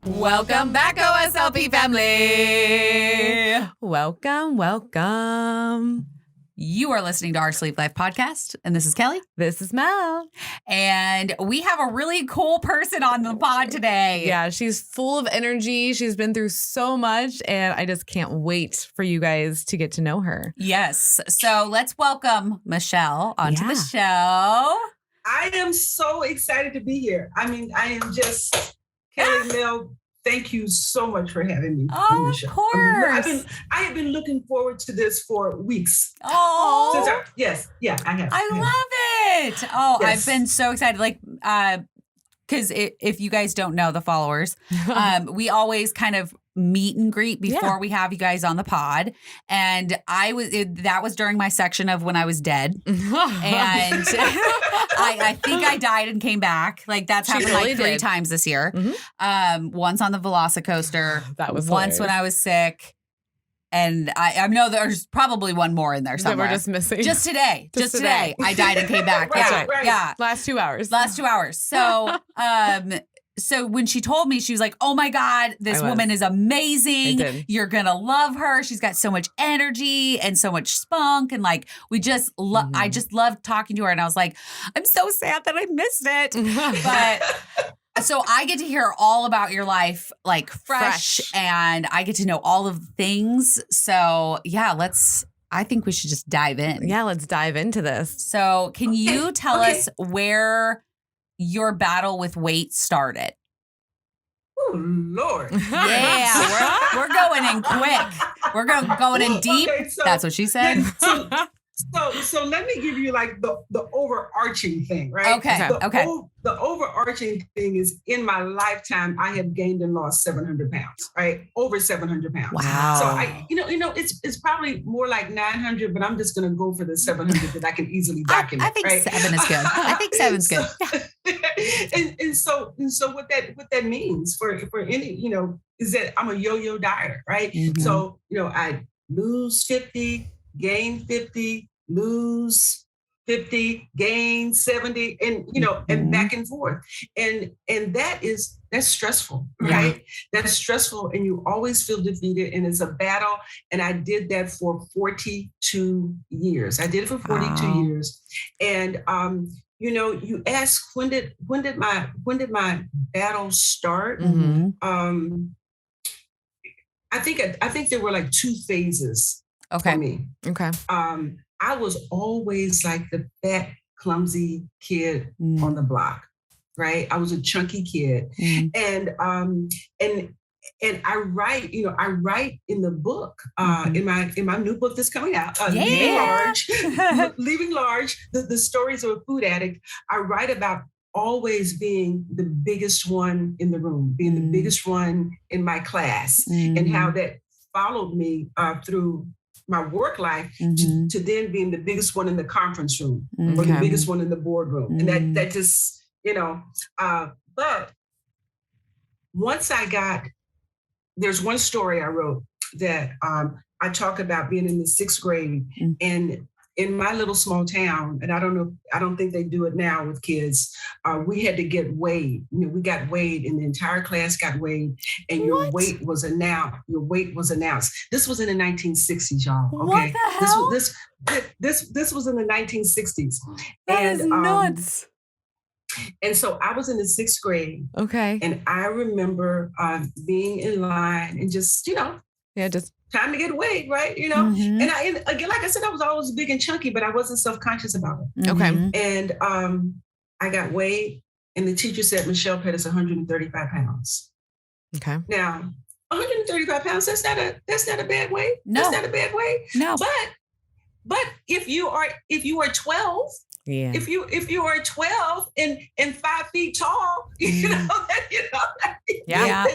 Welcome back, OSLP family. Welcome. You are listening to our Sleep Life podcast, and this is Kelly. This is Mel. And we have a really cool person on the pod today. Yeah, she's full of energy. She's been through so much, and I just can't wait for you guys to get to know her. Yes. So let's welcome Michelle onto the show. I am so excited to be here. I mean, I am just, Kelly, Mel, thank you so much for having me. Oh, of course. I have been looking forward to this for weeks. Oh, I have. I love it. Oh, Yes. I've been so excited. Because if you guys don't know, the followers, we always kind of meet and greet before we have you guys on the pod. And that was during my section of when I was dead. And I think I died and came back. Like that's happened really like 3 did. times this year. Mm-hmm. Once on the Velocicoaster. That was once when I was sick. And I know there's probably one more in there that somewhere. we're just missing. Just today. Just today. I died and came back. Right. Yeah. Last 2 hours. Last 2 hours. So, so when she told me, she was like, "Oh my God, this woman is amazing. I did. You're gonna love her. She's got so much energy and so much spunk." And like, we just, I just loved talking to her. And I was like, I'm so sad that I missed it. But so I get to hear all about your life, like fresh, and I get to know all of the things. So yeah, I think we should just dive in. Yeah, let's dive into this. So can you tell us where your battle with weight started? Oh, Lord. Yeah, we're going in quick. We're going in deep. Okay, so- That's what she said. So let me give you like the overarching thing, right? Okay. The overarching thing is in my lifetime, I have gained and lost 700 pounds, right? Over 700 pounds. Wow. So it's probably more like 900, but I'm just going to go for the 700 that I can easily document. I think right? 7 is good. I think 7's good. and so what that means for any, is that I'm a yo-yo dieter, right? Mhm. So, I lose 50, gain 50, lose 50, gain 70, and and back and forth. And that's stressful, right? That's stressful, and you always feel defeated, and it's a battle. And I did that for 42 years. I did it for 42 years. And you ask when did my battle start? Mm-hmm. I think there were like 2 phases Okay. for me. Okay. I was always like the fat, clumsy kid on the block, right? I was a chunky kid. And I write in the book, in my new book that's coming out, Leaving Large, the stories of a food addict. I write about always being the biggest one in the room, being the biggest one in my class, and how that followed me through my work life to then being the biggest one in the conference room or the biggest one in the boardroom. And that just, but once there's one story I wrote that I talk about being in the 6th grade and in my little small town, and I don't think they do it now with kids. We had to get weighed. We got weighed, and the entire class got weighed, and your weight was announced. This was in the 1960s, y'all. Okay, What the hell? This was in the 1960s. That is nuts. And so I was in the 6th grade. Okay. And I remember being in line and just, just time to get weighed, right? And again, like I said, I was always big and chunky, but I wasn't self-conscious about it. okay. And I got weighed, and the teacher said, Michelle Petties, 135 pounds. Okay. Now, 135 pounds, that's not a bad weight. No. That's not a bad weight. No. But if you are 12, Yeah. if you are 12 and 5 feet tall,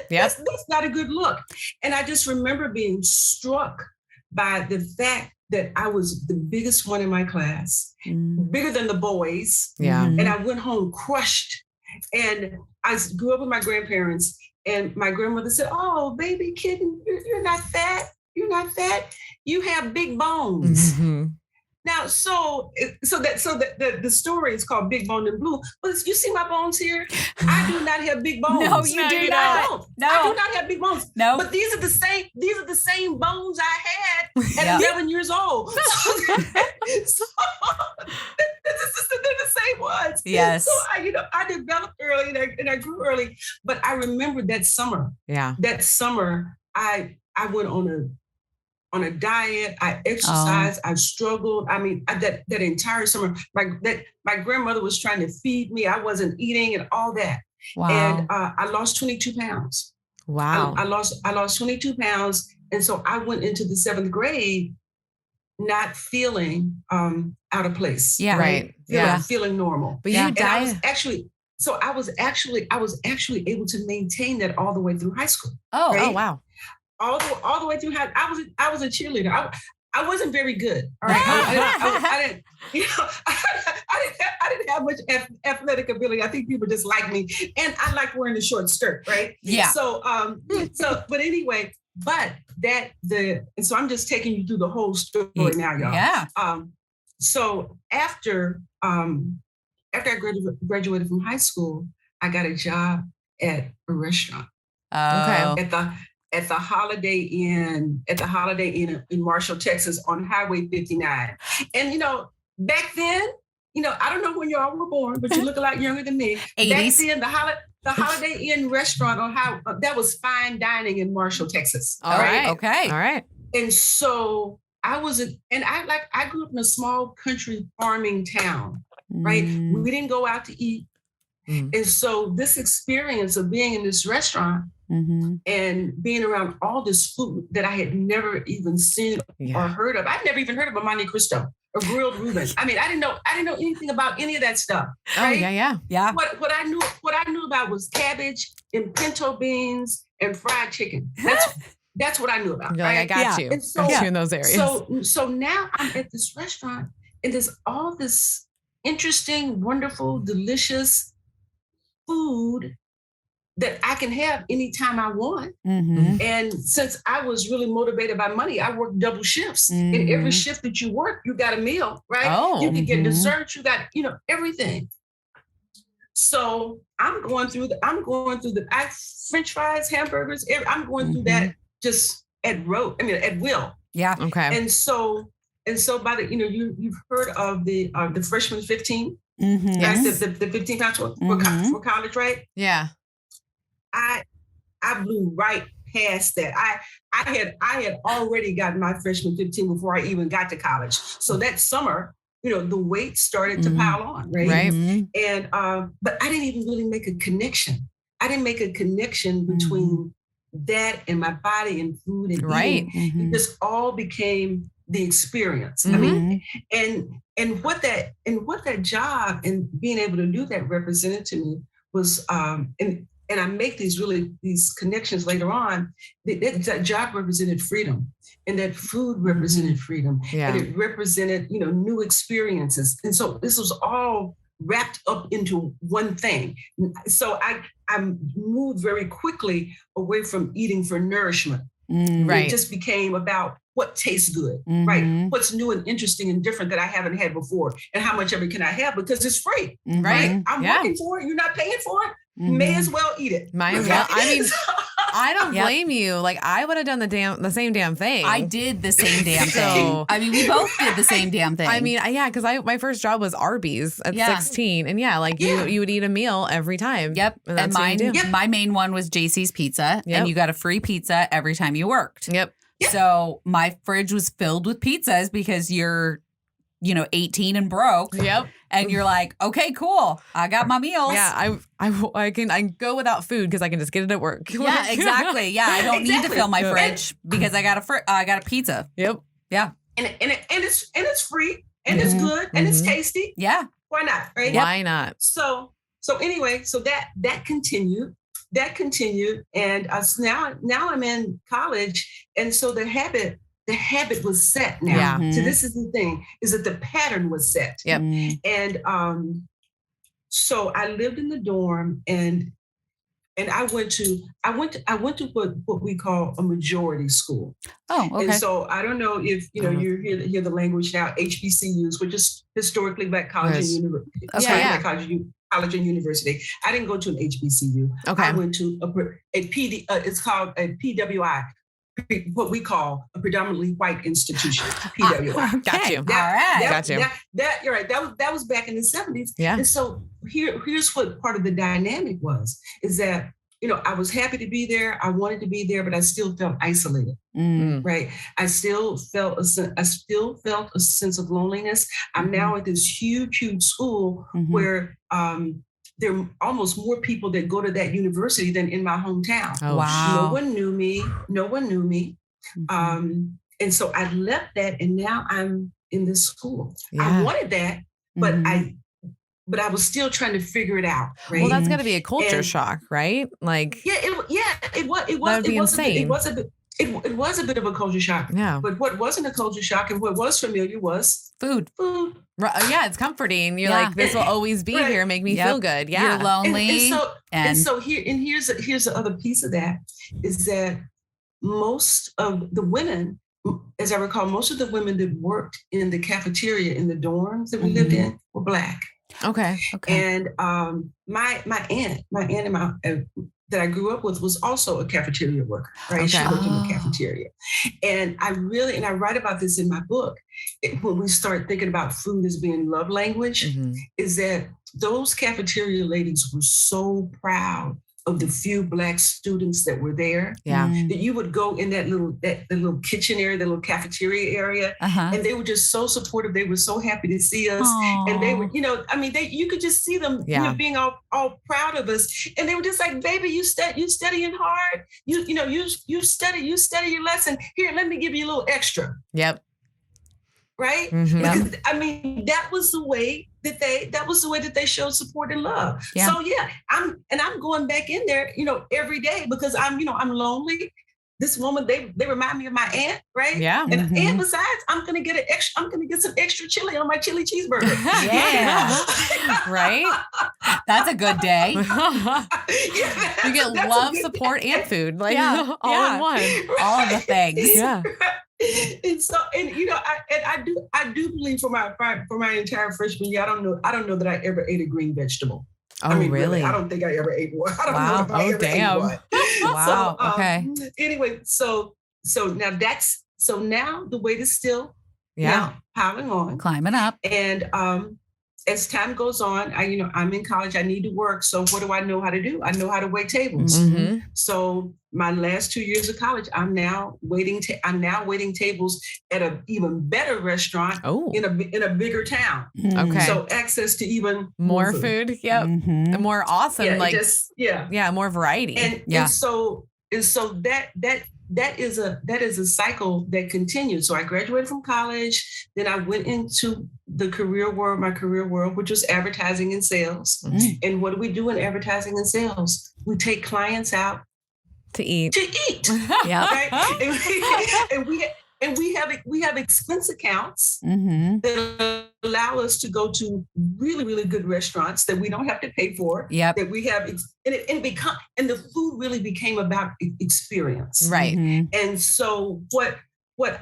that's not a good look. And I just remember being struck by the fact that I was the biggest one in my class, bigger than the boys. Yeah. And I went home crushed. And I grew up with my grandparents, and my grandmother said, "Oh, baby kitten, you're not fat. You're not fat. You have big bones." Now, the story is called Big Bone and Blue. But you see my bones here? I do not have big bones. No, you do not. No, I do not have big bones. No, but these are the same bones I had at 11 years old. So they're the same ones. Yes. So I developed early and I grew early. But I remember that summer. Yeah. That summer, I went on a diet. I exercised. I struggled. I mean, that entire summer, my grandmother was trying to feed me. I wasn't eating and all that. Wow. And I lost 22 pounds. Wow. I lost 22 pounds. And so I went into the 7th grade not feeling out of place. Yeah. Right. Feeling normal. But you died. I was actually able to maintain that all the way through high school. Oh, right? Oh, wow. All the way through high, I was a cheerleader. I wasn't very good. All right, I didn't have much athletic ability. I think people just like me, and I like wearing the short skirt, right? Yeah. So but anyway, so I'm just taking you through the whole story now, y'all. Yeah. So after I graduated from high school, I got a job at a restaurant. Okay. At the Holiday Inn in Marshall, Texas, on Highway 59. And back then, I don't know when y'all were born, but you look a lot younger than me. 80s. Back then, the Holiday Inn restaurant that was fine dining in Marshall, Texas. All right. Okay. All right. And so I grew up in a small country farming town, right? We didn't go out to eat. And so this experience of being in this restaurant and being around all this food that I had never even seen or heard of. I'd never even heard of a Monte Cristo or grilled Reuben. I mean, I didn't know anything about any of that stuff. Right? Oh, yeah. What I knew about was cabbage and pinto beans and fried chicken. That's what I knew about. You're right? like, I got you. And so, got you in those areas. So now I'm at this restaurant and there's all this interesting, wonderful, delicious food that I can have anytime I want. And since I was really motivated by money, I worked double shifts. And every shift that you work, you got a meal, right? Oh, you can get dessert, you got, everything. So I'm going through French fries, hamburgers, I'm going through that just at will. Yeah. Okay. And so by the, you've heard of the freshman 15, Yes. the 15 pounds for college, right? Yeah. I blew right past that. I had already gotten my freshman 15 before I even got to college. So that summer, the weight started to pile on, right? Right. And but I didn't even really make a connection. I didn't make a connection between that and my body and food and eating. It just all became the experience. I mean, and what that job and being able to do that represented to me was and I make these connections later on. That job represented freedom, and that food represented freedom, and it represented new experiences. And so this was all wrapped up into one thing. So I moved very quickly away from eating for nourishment. Right. It just became about what tastes good, right? What's new and interesting and different that I haven't had before, and how much of it can I have because it's free, right? I'm working for it. You're not paying for it. May as well eat it. Might as well. I mean, I don't blame you. Like, I would have done the same damn thing. I did the same damn thing. I mean, we both did the same damn thing. I mean, because my first job was Arby's at 16, and you would eat a meal every time. Yep. And mine, my main one was JC's Pizza, and you got a free pizza every time you worked. Yep. So my fridge was filled with pizzas because you're 18 and broke. Yep. And you're like, okay, cool. I got my meals. Yeah, I can go without food because I can just get it at work. Yeah, exactly. Yeah, I don't need to fill my fridge because I got a pizza. Yep. Yeah. And it's free and it's good and it's tasty. Yeah. Why not? Right? Why not? So anyway, so that continued. And now I'm in college, and so the habit was set now. Yeah. So this is the thing, is that the pattern was set. Yep. And so I lived in the dorm, and and I went to what we call a majority school. Oh, okay. And so I don't know if you hear the language now, HBCUs, which is historically Black college and university. College and university. I didn't go to an HBCU. Okay. I went to a PD. It's called a PWI, what we call a predominantly white institution. PWI. Got you. All right. Got you. That you're right. That was back in the 70s. Yeah. And so here's what part of the dynamic was, is that, I was happy to be there. I wanted to be there, but I still felt isolated. Right. I still felt a sense of loneliness. I'm now at this huge where there are almost more people that go to that university than in my hometown. Oh, wow. No one knew me. And so I left that, and now I'm in this school. Yeah. I wanted that, but I was still trying to figure it out. Right. Well, that's got to be a culture shock, right? Like, it was. That would be insane. It was a bit of a culture shock. Yeah. But what wasn't a culture shock and what was familiar was food. Yeah, it's comforting. You're like, this will always be here, make me feel good. Yeah. You're lonely. And so here's the other piece of that, is that most of the women, as I recall, most of the women that worked in the cafeteria in the dorms that we lived in were Black. Okay. And my aunt that I grew up with was also a cafeteria worker, right? Okay. She worked in the cafeteria. And I write about this in my book, when we start thinking about food as being love language, is that those cafeteria ladies were so proud of the few Black students that were there. Yeah. That you would go in that little kitchen area, the little cafeteria area, and they were just so supportive. They were so happy to see us. Aww. And they were, you could just see them being all proud of us. And they were just like, baby, you studying hard. You study your lesson. Here, let me give you a little extra. Yep. Right? Because, that was the way that they showed support and love. Yeah. So I'm going back in there, every day, because I'm lonely. This woman, they remind me of my aunt, right? Yeah. And besides, I'm gonna get some extra chili on my chili cheeseburger. Yeah. Right? That's a good day. You get love, support, and food, all in one. All of the things. Yeah. And so, I do believe for my entire freshman year, I don't know that I ever ate a green vegetable. Oh, really? I don't think I ever ate one. I don't wow. know if I ever ate one. Wow. So, okay. Anyway, so now the weight is still now piling on, climbing up, and as time goes on, I'm in college. I need to work. So what do I know how to do? I know how to wait tables. So my last 2 years of college, I'm now waiting tables at an even better restaurant in a bigger town. Okay. So access to even more food. Yep. And more awesome. More variety. And so that is a cycle that continued. So I graduated from college. Then I went into my career world, which was advertising and sales. And what do we do in advertising and sales? We take clients out to eat. Yeah. Right? And we have expense accounts that allow us to go to really, really good restaurants that we don't have to pay for. Yep. That we have, and the food really became about experience. Right. And so what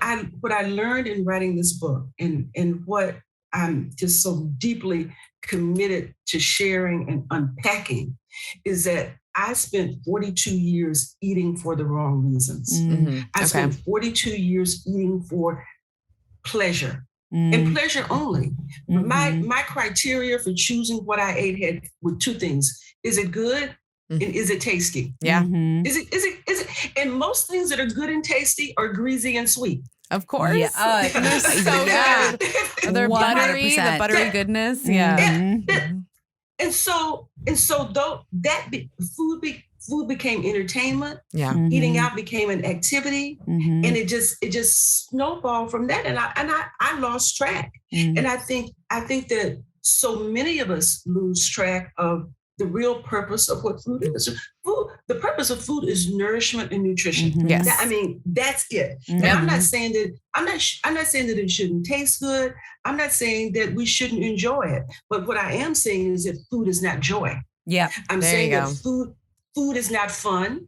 I learned in writing this book, and what I'm just so deeply committed to sharing and unpacking, is that I spent 42 years eating for the wrong reasons. I spent 42 years eating for pleasure and pleasure only. My criteria for choosing what I ate were two things: is it good and is it tasty? Yeah. Is it? And most things that are good and tasty are greasy and sweet. Of course. Yeah. They're so good. They're buttery, the buttery goodness. Yeah. And so though that food became entertainment. Yeah. Eating out became an activity, and it just snowballed from that. And I lost track. And I think that so many of us lose track of the real purpose of what food is. The purpose of food is nourishment and nutrition. Yes. That's it. And I'm not saying that it shouldn't taste good. I'm not saying that we shouldn't enjoy it. But what I am saying is that food is not joy. Yeah. I'm saying that food is not fun,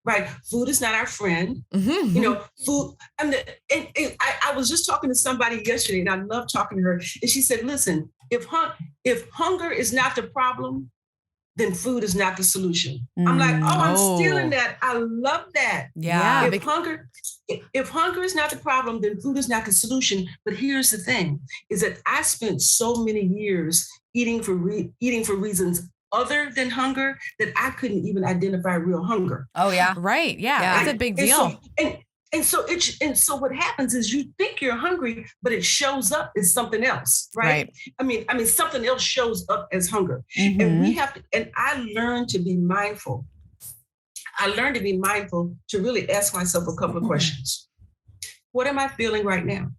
right? Food is not our friend. Mm-hmm. You know, food. And I was just talking to somebody yesterday, and I love talking to her. And she said, "Listen, if hunger is not the problem, then food is not the solution." I'm like, "Oh, I'm stealing that. I love that." Yeah. If hunger is not the problem, then food is not the solution. But here's the thing: is that I spent so many years eating for reasons other than hunger that I couldn't even identify real hunger. Oh yeah. Right. Yeah. It's a big deal. And so what happens is you think you're hungry, but it shows up as something else, right? I mean, something else shows up as hunger. Mm-hmm. And we have to, and I learned to be mindful. I learned to be mindful to really ask myself a couple of questions. What am I feeling right now?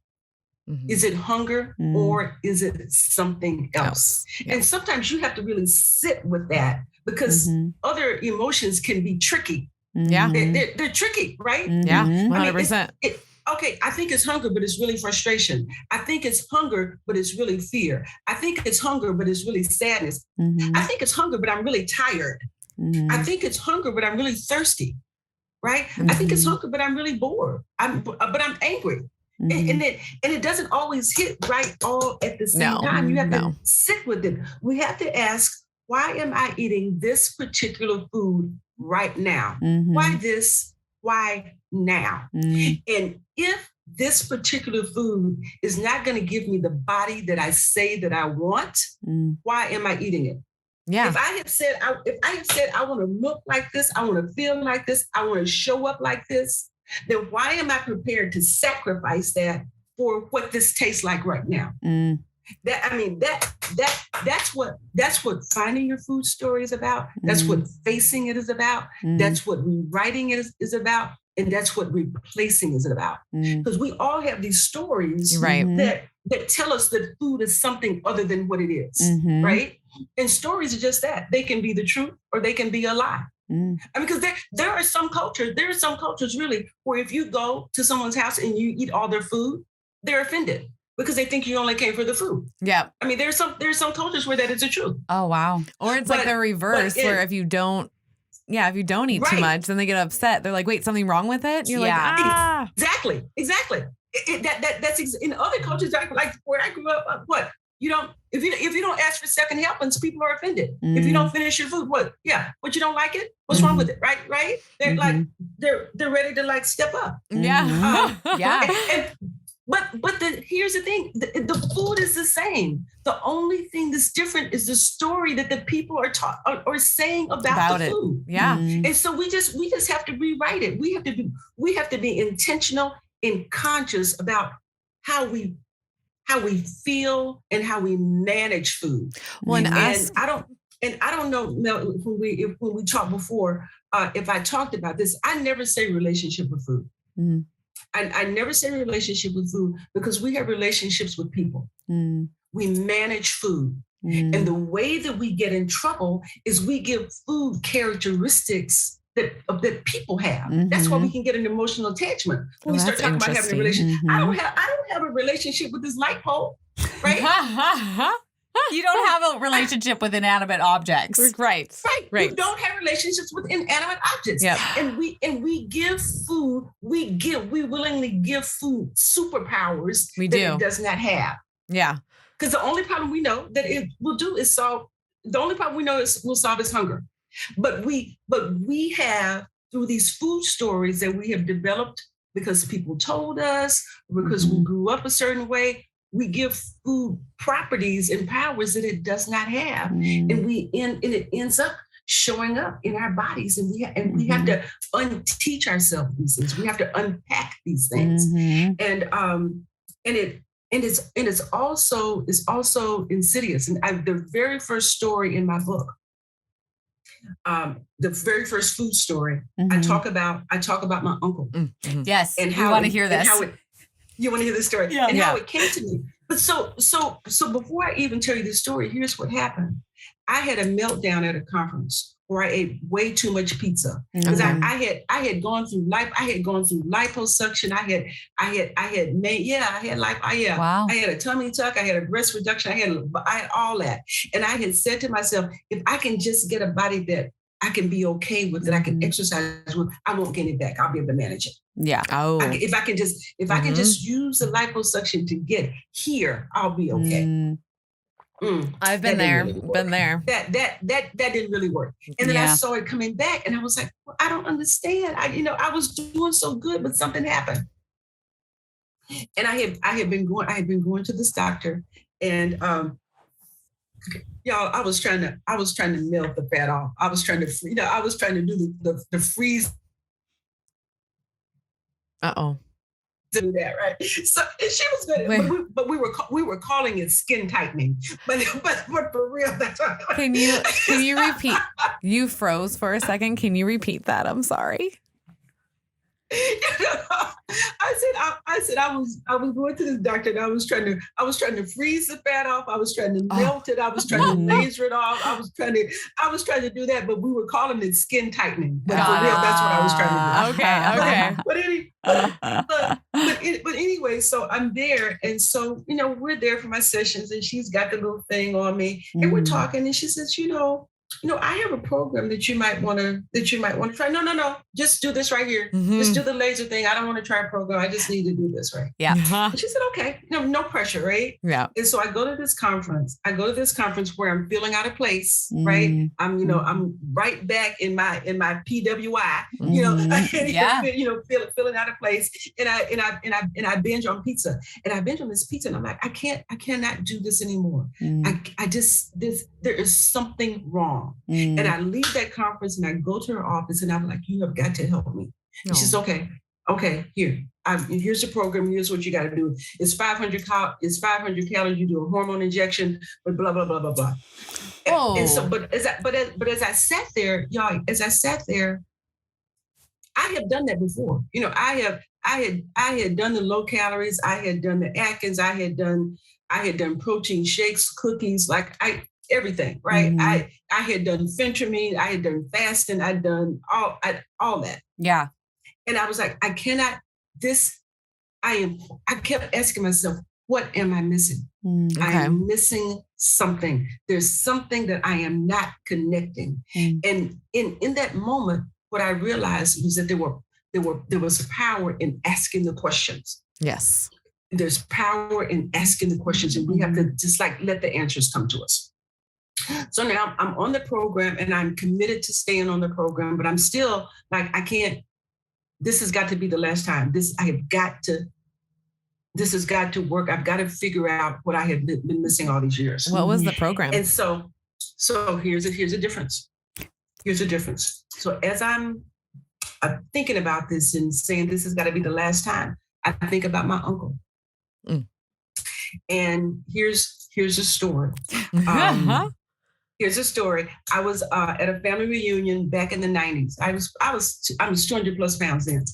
Mm-hmm. Is it hunger or is it something else? Yeah. And sometimes you have to really sit with that because other emotions can be tricky. Yeah. They're tricky, right? Yeah, 100%. Okay, I think it's hunger, but it's really frustration. I think it's hunger, but it's really fear. I think it's hunger, but it's really sadness. I think it's hunger, but I'm really tired. I think it's hunger, but I'm really thirsty, right? I think it's hunger, but I'm really bored. But I'm angry. And it doesn't always hit right all at the same time. You have to sit with it. We have to ask, why am I eating this particular food right now? Why this? Why now? And if this particular food is not going to give me the body that I say that I want, why am I eating it? Yeah. If I have said I want to look like this, I want to feel like this, I want to show up like this, then why am I prepared to sacrifice that for what this tastes like right now? That's what finding your food story is about. That's what facing it is about. That's what rewriting it is about. And that's what replacing is about. Because we all have these stories that tell us that food is something other than what it is, right? And stories are just that. They can be the truth or they can be a lie. I mean, because there are some cultures really where if you go to someone's house and you eat all their food, they're offended because they think you only came for the food. Yeah. I mean, there's some cultures where that is the truth. Oh, wow. Or it's like the reverse where if you don't eat too much, then they get upset. They're like, wait, something wrong with it? You're like, ah. Exactly. That's in other cultures, like where I grew up, what? If you don't ask for second helpings, people are offended. If you don't finish your food, what? Yeah. What, you don't like it? What's wrong with it? Right? They're like, they're ready to like step up. Yeah. But here's the thing: the food is the same. The only thing that's different is the story that the people are saying about the food. Yeah, and so we just have to rewrite it. We have to be intentional and conscious about how we feel and how we manage food. I don't know, Mel, when we talked before, if I talked about this, I never say relationship with food. I never say relationship with food because we have relationships with people. We manage food. And the way that we get in trouble is we give food characteristics that people have. That's why we can get an emotional attachment. When we start talking about having a relationship. I don't have a relationship with this light pole, right? You don't have a relationship with inanimate objects. Right. You don't have relationships with inanimate objects. Yep. And we give food, we willingly give food superpowers it does not have. Yeah. Because the only problem we know that it will do is solve is hunger. But we have, through these food stories that we have developed because people told us, because we grew up a certain way, we give food properties and powers that it does not have. And it ends up showing up in our bodies. And we have to unteach ourselves these things. We have to unpack these things. And it's also insidious. And the very first story in my book, the very first food story, I talk about my uncle. Yes, and how, you want to hear this. You want to hear this story? Yeah. How it came to me. But so before I even tell you this story, here's what happened. I had a meltdown at a conference where I ate way too much pizza because I had gone through liposuction. I had a tummy tuck. I had a breast reduction. I had all that, and I had said to myself, if I can just get a body that I can be okay with it. I can exercise with. I won't gain it back. I'll be able to manage it. Yeah. Oh. If I can just use the liposuction to get here, I'll be okay. I've been there. Really been there. That didn't really work. And then I saw it coming back, and I was like, well, I don't understand. I was doing so good, but something happened. And I had been going to this doctor, and y'all, I was trying to melt the fat off. I was trying to do the freeze. Do that, right? So she was good, but we were calling it skin tightening. But for real, that's what. Can you repeat? You froze for a second. Can you repeat that? I'm sorry. I said I was going to this doctor, and I was trying to freeze the fat off. I was trying to melt it. I was trying to laser it off. I was trying to do that, but we were calling it skin tightening. But for real, that's what I was trying to do. But anyway, so I'm there, and so we're there for my sessions, and she's got the little thing on me, and we're talking, and she says, I have a program that you might want to try. No, just do this right here. Just do the laser thing. I don't want to try a program. I just need to do this right. Yeah. And she said, okay, no pressure, right? Yeah. And so I go to this conference. Where I'm feeling out of place, right? I'm right back in my PWI, feeling out of place. And I binge on pizza. And I binge on this pizza, and I'm like, I cannot do this anymore. There is something wrong. And I leave that conference, and I go to her office, and I'm like, you have got to help me. And she says, okay, here's the program. Here's what you got to do. It's 500 calories. You do a hormone injection, but blah, blah, blah, blah, blah. And so, but as I sat there, y'all, I have done that before. I had done the low calories. I had done the Atkins. I had done protein shakes, cookies, everything, right? I had done phentermine, I had done fasting, I'd done all that. Yeah. And I was like, I kept asking myself, what am I missing? I am missing something. There's something that I am not connecting. And in that moment, what I realized was that there was power in asking the questions. Yes. There's power in asking the questions, and we have to just let the answers come to us. So now I'm on the program, and I'm committed to staying on the program, but I'm still I can't, this has got to be the last time. This has got to work. I've got to figure out what I have been missing all these years. What was the program? And so here's a difference. Here's a difference. So as I'm thinking about this and saying this has got to be the last time, I think about my uncle. And here's a story. Here's a story. I was at a family reunion back in the 90s. I was 200 plus pounds then.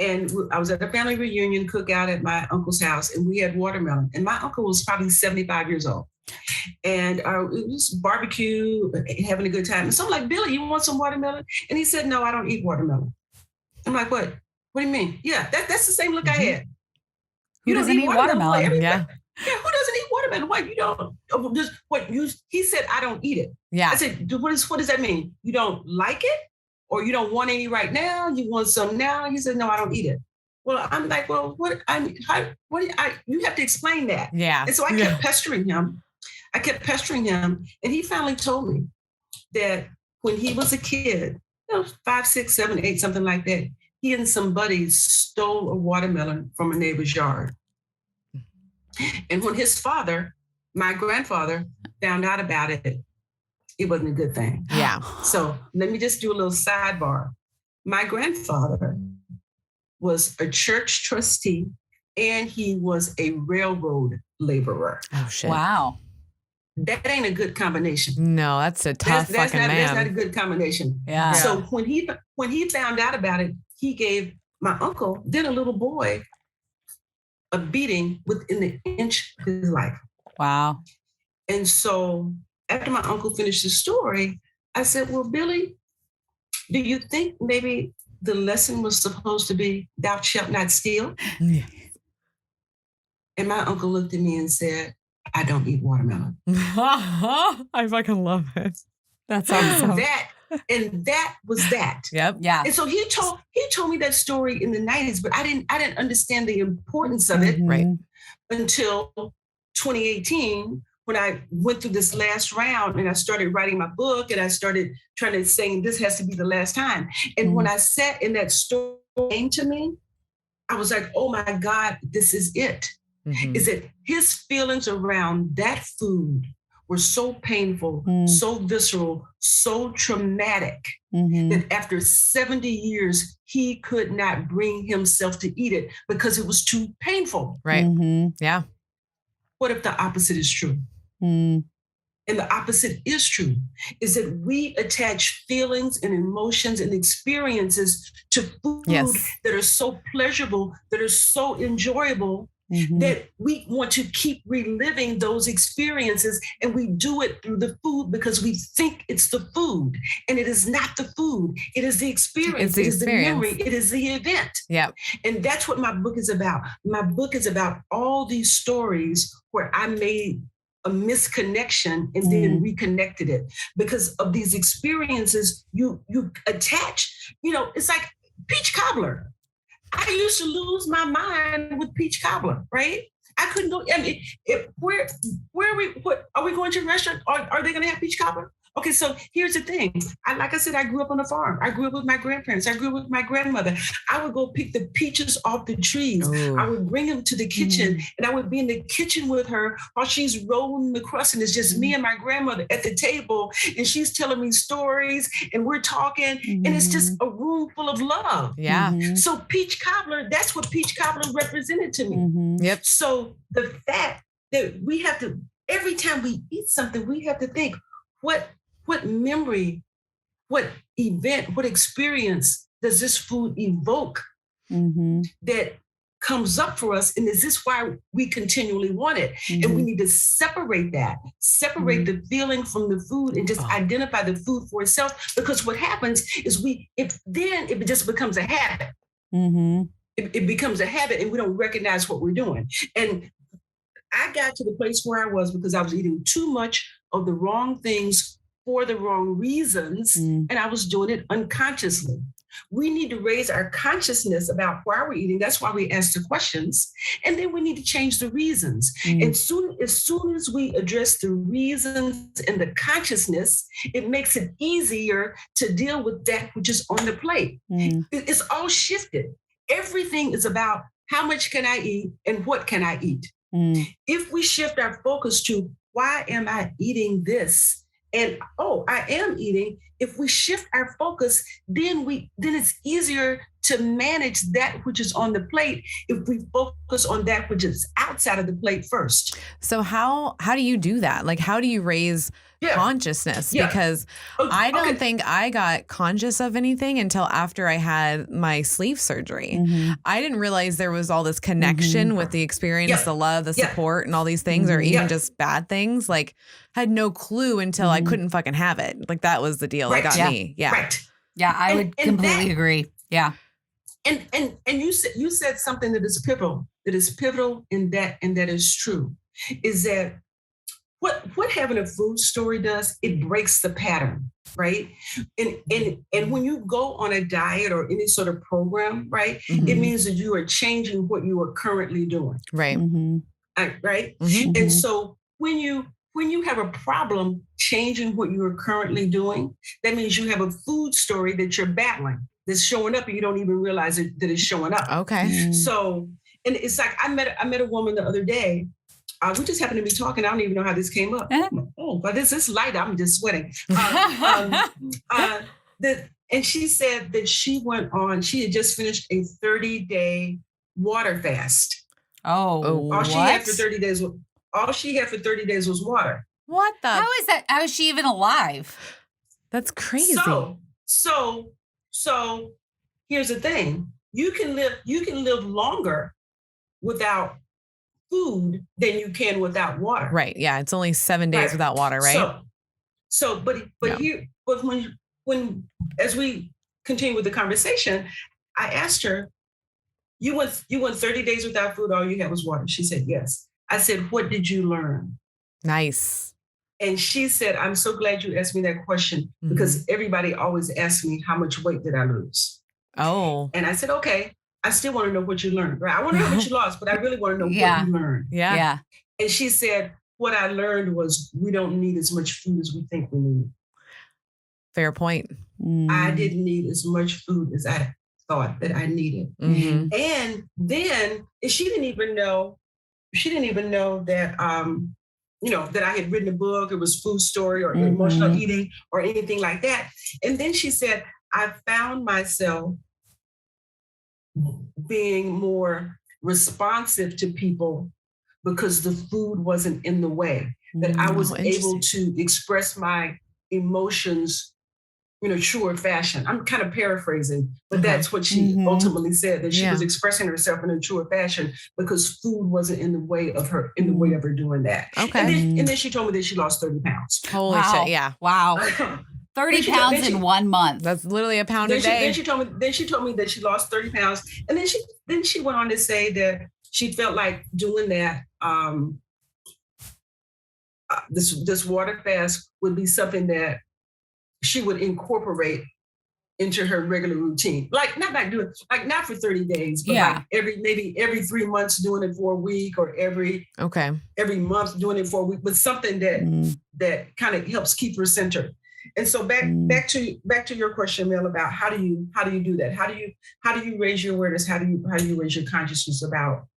And I was at a family reunion cookout at my uncle's house, and we had watermelon. And my uncle was probably 75 years old. And it was barbecue, having a good time. And so I'm like, Billy, you want some watermelon? And he said, no, I don't eat watermelon. I'm like, what? What do you mean? Yeah, that's the same look I had. Who doesn't eat watermelon? Yeah, who doesn't eat watermelon? Why you don't? He said, I don't eat it. Yeah. I said, what does that mean? You don't like it, or you don't want any right now? You want some now? He said, no, I don't eat it. Well, I'm like, well, you have to explain that. Yeah. And so I kept pestering him. And he finally told me that when he was a kid, 5, 6, 7, 8, something like that, he and some buddies stole a watermelon from a neighbor's yard. And when his father, my grandfather, found out about it, it wasn't a good thing. Yeah. So let me just do a little sidebar. My grandfather was a church trustee, and he was a railroad laborer. Oh, shit. Wow. That ain't a good combination. No, that's a tough fucking man. That's not a good combination. Yeah. So when he found out about it, he gave my uncle, then a little boy, a beating within an inch of his life. Wow. And so after my uncle finished the story, I said, well, Billy, do you think maybe the lesson was supposed to be thou shalt not steal? Yeah. And my uncle looked at me and said, I don't eat watermelon. I fucking love it. That's awesome. And that was that. Yep. Yeah. And so he told me that story in the 90s, but I didn't understand the importance of it Right. until 2018, when I went through this last round and I started writing my book and I started trying to saying this has to be the last time. And when I sat in that story came to me, I was like, oh my God, this is it. Is that his feelings around that food were so painful, so visceral, so traumatic that after 70 years, he could not bring himself to eat it because it was too painful. Right. Yeah. What if the opposite is true? And the opposite is true, is that we attach feelings and emotions and experiences to food that are so pleasurable, that are so enjoyable, that we want to keep reliving those experiences, and we do it through the food because we think it's the food, and it is not the food. It is the experience. It is the memory. It is the event. Yeah. And that's what my book is about. My book is about all these stories where I made a misconnection and then reconnected it because of these experiences. You attach, it's like peach cobbler. I used to lose my mind with peach cobbler, right? I couldn't go. I mean, where are we? What are we going to a restaurant? Are they going to have peach cobbler? Okay, so here's the thing. Like I said, I grew up on a farm. I grew up with my grandparents. I grew up with my grandmother. I would go pick the peaches off the trees. Ooh. I would bring them to the kitchen, and I would be in the kitchen with her while she's rolling the crust, and it's just me and my grandmother at the table, and she's telling me stories, and we're talking, and it's just a room full of love. Yeah. So peach cobbler, that's what peach cobbler represented to me. Yep. So the fact that we have to, every time we eat something, we have to think, what memory, what event, what experience does this food evoke that comes up for us? And is this why we continually want it? And we need to separate that, separate the feeling from the food and just identify the food for itself. Because what happens is it just becomes a habit. It becomes a habit and we don't recognize what we're doing. And I got to the place where I was because I was eating too much of the wrong things for the wrong reasons, and I was doing it unconsciously. We need to raise our consciousness about why we're eating. That's why we ask the questions. And then we need to change the reasons. And as soon as we address the reasons and the consciousness, it makes it easier to deal with that which is on the plate. It's all shifted. Everything is about how much can I eat and what can I eat? If we shift our focus to why am I eating this? And I am eating. If we shift our focus, then it's easier to manage that which is on the plate if we focus on that which is outside of the plate first. So how do you do that? Like, how do you raise consciousness? Because I don't think I got conscious of anything until after I had my sleeve surgery. I didn't realize there was all this connection with the experience, the love, the support, and all these things, or even just bad things. Like, had no clue until I couldn't fucking have it. Like, that was the deal that got me. Yeah. Right. Yeah, I would completely agree. Yeah. And you said something that is pivotal. And that is true. Is that what having a food story does? It breaks the pattern, right? And when you go on a diet or any sort of program, right, it means that you are changing what you are currently doing, right? Right. And so when you have a problem changing what you are currently doing, that means you have a food story that you're battling, that's showing up and you don't even realize that it's showing up. Okay. So, and it's like, I met a woman the other day. We just happened to be talking. I don't even know how this came up. Oh, but this is light. I'm just sweating. And she said that she had just finished a 30-day water fast. All she had for 30 days was water. What the? How is that? How is she even alive? That's crazy. So here's the thing. You can live longer without food than you can without water. Right. Yeah. It's only 7 days without water, right? But when as we continue with the conversation, I asked her, you went 30 days without food, all you had was water. She said, yes. I said, what did you learn? Nice. And she said, I'm so glad you asked me that question because everybody always asks me, how much weight did I lose? Oh. And I said, okay, I still want to know what you learned, right? I want to know how much you lost, but I really want to know what you learned. Yeah. And she said, what I learned was we don't need as much food as we think we need. Fair point. I didn't need as much food as I thought that I needed. And then she didn't even know that, that I had written a book. It was Food Story or Emotional Eating or anything like that. And then she said, I found myself being more responsive to people because the food wasn't in the way, that I was able to express my emotions in a truer fashion. I'm kind of paraphrasing, but that's what she ultimately said, that she was expressing herself in a truer fashion because food wasn't in the way of her, doing that. Okay. And then she told me that she lost 30 pounds. Holy shit, yeah. Wow. 30 pounds in 1 month. That's literally a pound a day. Then she told me that she lost 30 pounds. And then she went on to say that she felt like doing that, this water fast would be something that she would incorporate into her regular routine. Not for 30 days, but like every 3 months doing it for a week, or every month doing it for a week, but something that kind of helps keep her centered. And so back to your question, Mel, about how do you do that? How do you raise your awareness? How do you raise your consciousness about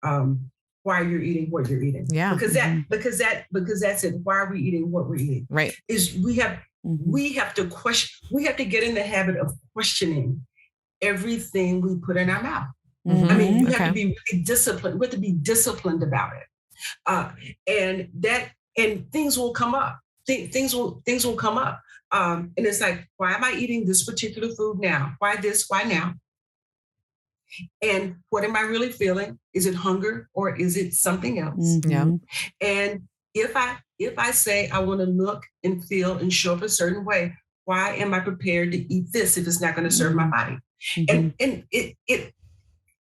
why you're eating what you're eating? Yeah. Because that's it. Why are we eating what we're eating? Right. Is we have to question. We have to get in the habit of questioning everything we put in our mouth. I mean, you have to be really disciplined. We have to be disciplined about it, and things will come up. Things will come up. And it's like, why am I eating this particular food now? Why this? Why now? And what am I really feeling? Is it hunger or is it something else? And if I say I want to look and feel and show up a certain way, why am I prepared to eat this if it's not going to serve my body? And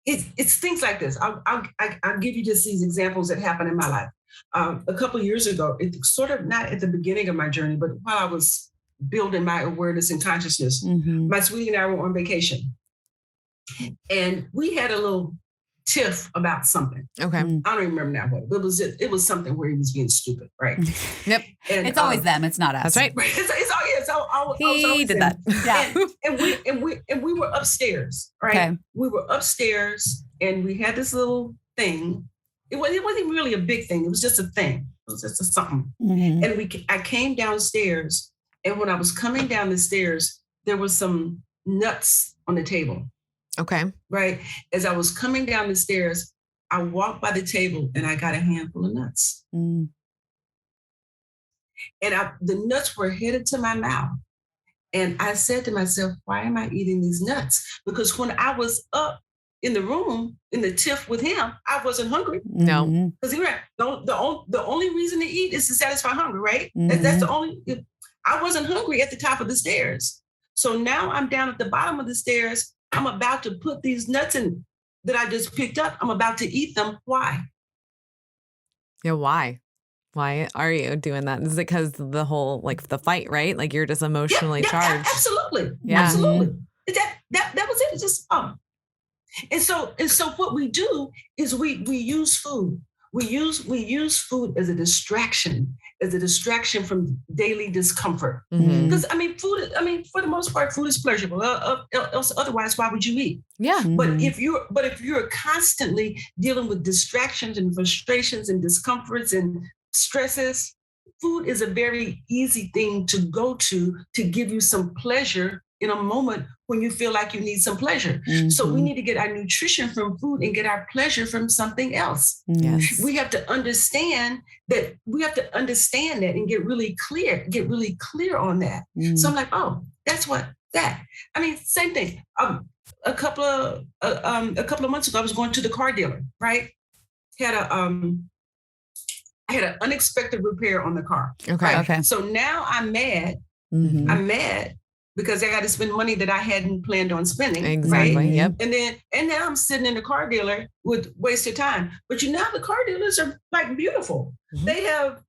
it's things like this. I'll give you just these examples that happened in my life. A couple of years ago, it's sort of not at the beginning of my journey, but while I was building my awareness and consciousness, my sweetie and I were on vacation. And we had a little tiff about something. Okay. I don't even remember now what. It was something where he was being stupid, right? Yep. And it's always them. It's not us. That's right. He did that. Yeah. And we were upstairs, right? Okay. We were upstairs and we had this little thing. It wasn't really a big thing. It was just a thing. It was just a something. And I came downstairs, and when I was coming down the stairs, there was some nuts on the table. Okay. Right. As I was coming down the stairs, I walked by the table and I got a handful of nuts. And the nuts were headed to my mouth. And I said to myself, why am I eating these nuts? Because when I was up in the room, in the tiff with him, I wasn't hungry. No. Because the only reason to eat is to satisfy hunger, right? That's the only, I wasn't hungry at the top of the stairs. So now I'm down at the bottom of the stairs. I'm about to put these nuts in that I just picked up. I'm about to eat them. Why? Yeah, why? Why are you doing that? Is it because the whole, like, the fight, right? Like, you're just emotionally charged. Absolutely. Yeah. Absolutely. That was it. It's just, And so what we do is we use food. We use food as a distraction from daily discomfort. Because food. For the most part, food is pleasurable. Otherwise, why would you eat? Yeah. But if you're constantly dealing with distractions and frustrations and discomforts and stresses, food is a very easy thing to go to give you some pleasure in a moment when you feel like you need some pleasure. So we need to get our nutrition from food and get our pleasure from something else. Yes. We have to understand that and get really clear on that. So I'm like, oh, that's what that. I mean, same thing. A couple of months ago, I was going to the car dealer, right? I had an unexpected repair on the car. Okay. Right? Okay. So now I'm mad. I'm mad because I got to spend money that I hadn't planned on spending. Exactly. Right? Yep. And now I'm sitting in the car dealer with wasted time. But the car dealers are like beautiful. They have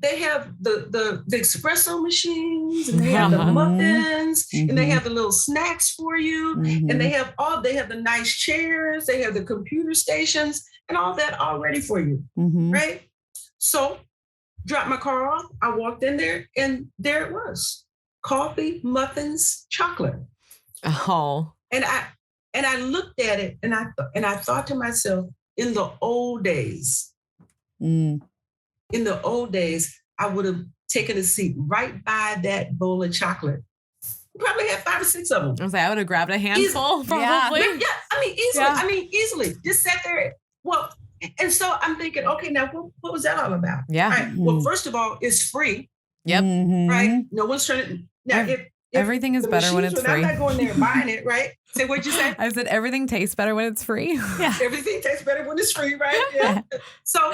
they have the espresso machines, and they have the muffins, and they have the little snacks for you, and they have the nice chairs, they have the computer stations, and all that all ready for you, right? So, dropped my car off. I walked in there, and there it was: coffee, muffins, chocolate. Oh, and I looked at it, and I thought to myself, in the old days, I would have taken a seat right by that bowl of chocolate. Probably had 5 or 6 of them. I was like, I would have grabbed a handful, probably. Yeah, I mean, easily. Just sat there. Well, and so I'm thinking, okay, now what was that all about? Yeah. All right. Well, first of all, it's free. Yep. Right? No one's trying to. Now, if everything is better when it's free. I'm not going there and buying it, right? Say, what'd you say? I said everything tastes better when it's free. Yeah. Everything tastes better when it's free, right? Yeah. So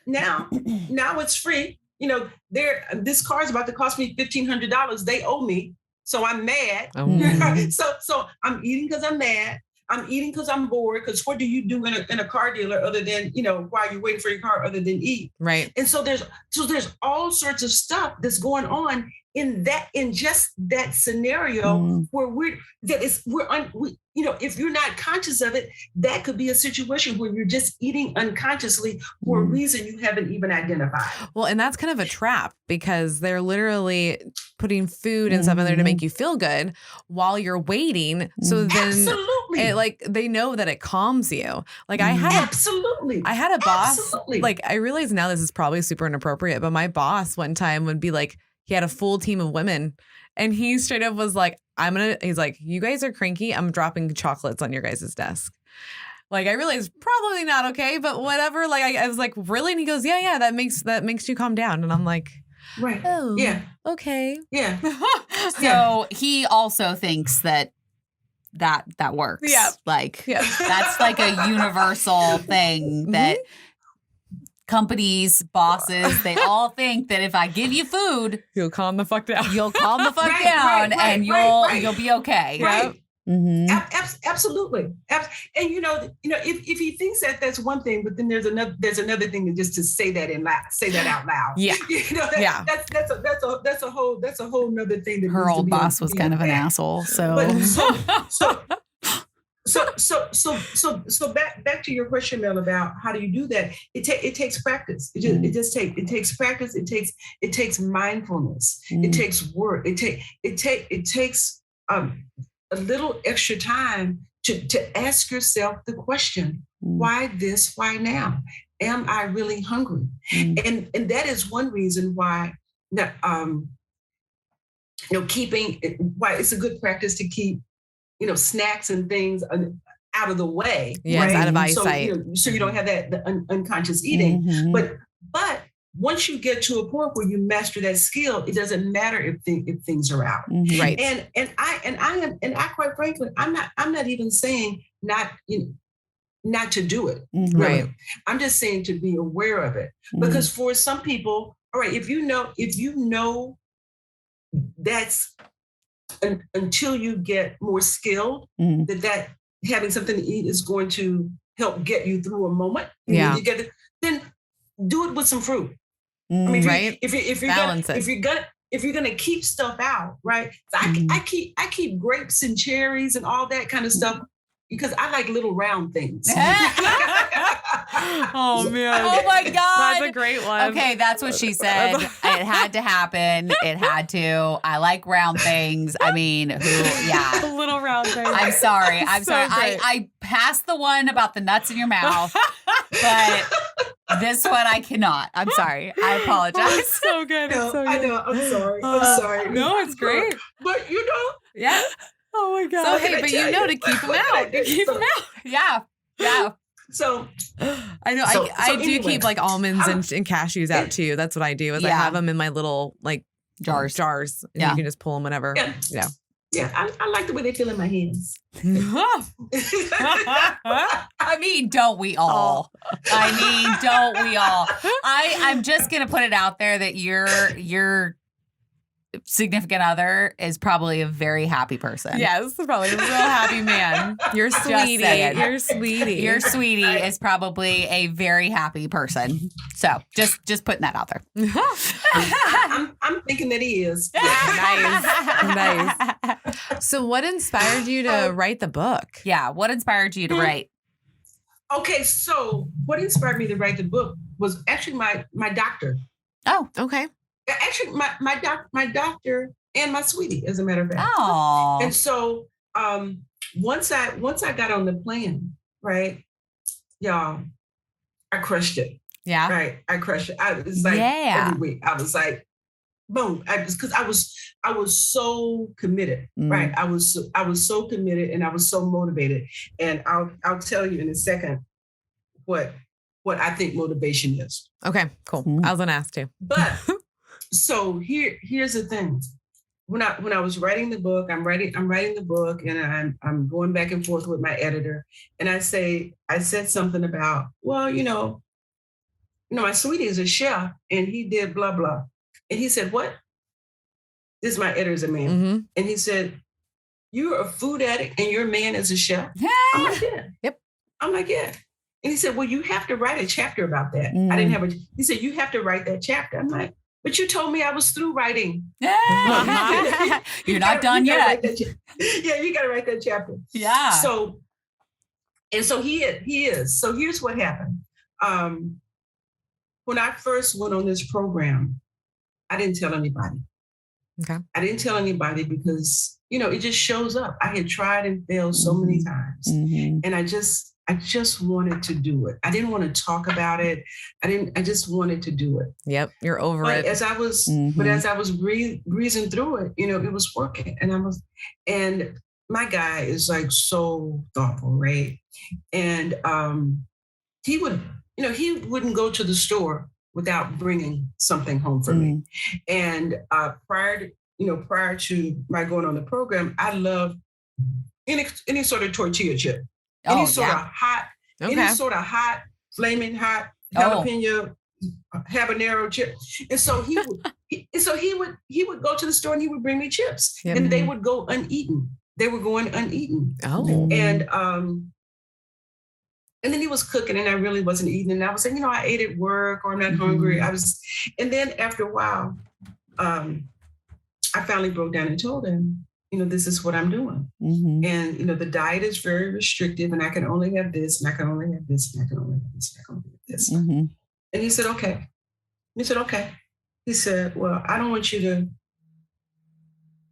now it's free. You know, this car is about to cost me $1,500. They owe me, so I'm mad. So I'm eating because I'm mad. I'm eating because I'm bored. Because what do you do in a car dealer other than, you know, while you're waiting for your car, other than eat? Right. And so there's all sorts of stuff that's going on in just that scenario where you know, if you're not conscious of it, that could be a situation where you're just eating unconsciously for a reason you haven't even identified. Well, and that's kind of a trap because they're literally putting food and stuff in there to make you feel good while you're waiting. So then they know that it calms you. Like I had a boss, like I realize now this is probably super inappropriate, but my boss one time would be like, he had a full team of women and he straight up was like, he's like, you guys are cranky. I'm dropping chocolates on your guys' desk. Like I realized probably not okay, but whatever. Like I was like, really? And he goes, yeah, that makes you calm down. And I'm like, right. Oh, yeah. Okay. Yeah. So he also thinks that works. Yeah. Like that's like a universal thing that companies, bosses, they all think that if I give you food, you'll calm the fuck down. You'll calm the fuck down, and you'll be okay. Right. Absolutely. And you know, if he thinks that that's one thing, but then there's another thing to say that out loud. Yeah. You know, that's a whole nother thing. That her old boss was kind of an asshole. So back to your question, Mel, about how do you do that? It takes practice. It takes practice. It takes mindfulness. It takes work. It takes a little extra time to ask yourself the question: why this? Why now? Am I really hungry? And that is one reason why why it's a good practice to keep snacks and things out of the way. Yes, right? out of eyesight. So you don't have that unconscious eating. But once you get to a point where you master that skill, it doesn't matter if things are out. Right. And I quite frankly, I'm not even saying not to do it. Really. Right. I'm just saying to be aware of it. Because for some people, all right, if you know that's until you get more skilled, that having something to eat is going to help get you through a moment. Yeah. Then do it with some fruit. I mean, if you're gonna keep stuff out, right? So I keep grapes and cherries and all that kind of stuff because I like little round things. Oh man! Oh my God! That's a great one. Okay, that's what she said. It had to happen. It had to. I like round things. I mean, a little round thing. I'm sorry. I passed the one about the nuts in your mouth, but this one I cannot. I'm sorry. I apologize. It's so good. It's so good. I know. I'm sorry. No, it's great. But yeah. Oh my God. So hey, but to keep them out. Yeah. So I know I do keep like almonds and cashews out too. That's what I do. I have them in my little like jars. And you can just pull them whenever. Yeah, I like the way they feel in my hands. I mean, don't we all? I'm just gonna put it out there that you're significant other is probably a very happy person. Yes, probably a real happy man. Your sweetie. Your sweetie. Your sweetie is probably a very happy person. So just putting that out there. I'm thinking that he is. Nice. So what inspired you to write the book? Yeah. What inspired you to write? Okay. So what inspired me to write the book was actually my doctor. Oh, okay. Actually, my doctor and my sweetie, as a matter of fact. Oh. And so once I got on the plan, right, y'all, I crushed it. Yeah. Right. I crushed it. I was like every week. I was like, boom. Because I was so committed. Right. I was so committed and I was so motivated. And I'll tell you in a second what I think motivation is. Okay, cool. I was gonna ask too. But so here's the thing. When I was writing the book, I'm writing the book and I'm going back and forth with my editor. And I said something about, well, my sweetie is a chef and he did blah, blah. And he said, what? This is my editor's a man. Mm-hmm. And he said, you're a food addict and your man is a chef? I'm like, yeah. Yep. I'm like, yeah. And he said, well, you have to write a chapter about that. I didn't have he said, you have to write that chapter. I'm like, but you told me I was through writing. You're not done yet. Yeah, you got to write that chapter. Yeah. So he is. So here's what happened. When I first went on this program, I didn't tell anybody. Okay. I didn't tell anybody because, it just shows up. I had tried and failed so many times. Mm-hmm. And I just wanted to do it. I didn't want to talk about it. I just wanted to do it. Yep. You're over it. As I was breezing through it, it was working. And my guy is like so thoughtful, right? And he wouldn't go to the store without bringing something home for me. And prior to my going on the program, I loved any sort of tortilla chip. Any sort of hot, flaming hot jalapeno habanero chip. And so he would go to the store and he would bring me chips. Yep. And they would go uneaten. They were going uneaten. Oh. And then he was cooking and I really wasn't eating. And I was saying, I ate at work or I'm not hungry. And then after a while, I finally broke down and told him, this is what I'm doing. Mm-hmm. And, the diet is very restrictive and I can only have this and I can only have this and I can only have this and I can only have this. Mm-hmm. And he said, okay. He said, well, I don't want you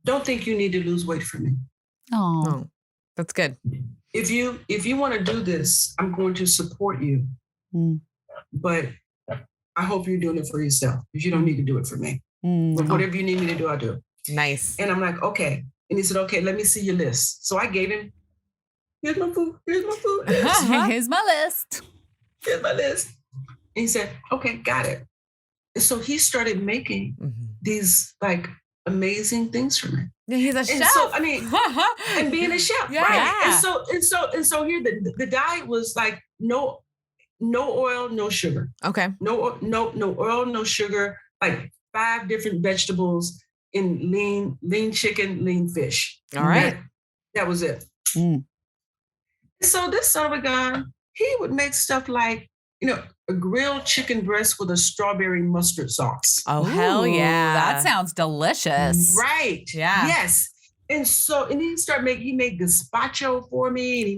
don't think you need to lose weight for me. Oh, that's good. If you want to do this, I'm going to support you. But I hope you're doing it for yourself because you don't need to do it for me. But whatever you need me to do, I'll do. Nice. And I'm like, okay. And he said, okay, let me see your list. So I gave him, here's my food. Here's my list. Here's my list. And he said, okay, got it. And so he started making these like amazing things for me. Yeah, he's a chef. So, and being a chef, right? And so here the diet was like no oil, no sugar. Okay. No oil, no sugar, like 5 different vegetables in lean chicken, lean fish. All right. That was it. So this son of a gun, he would make stuff like, a grilled chicken breast with a strawberry mustard sauce. Oh, hell yeah. That sounds delicious. Right. Yeah. Yes. And he made gazpacho for me and he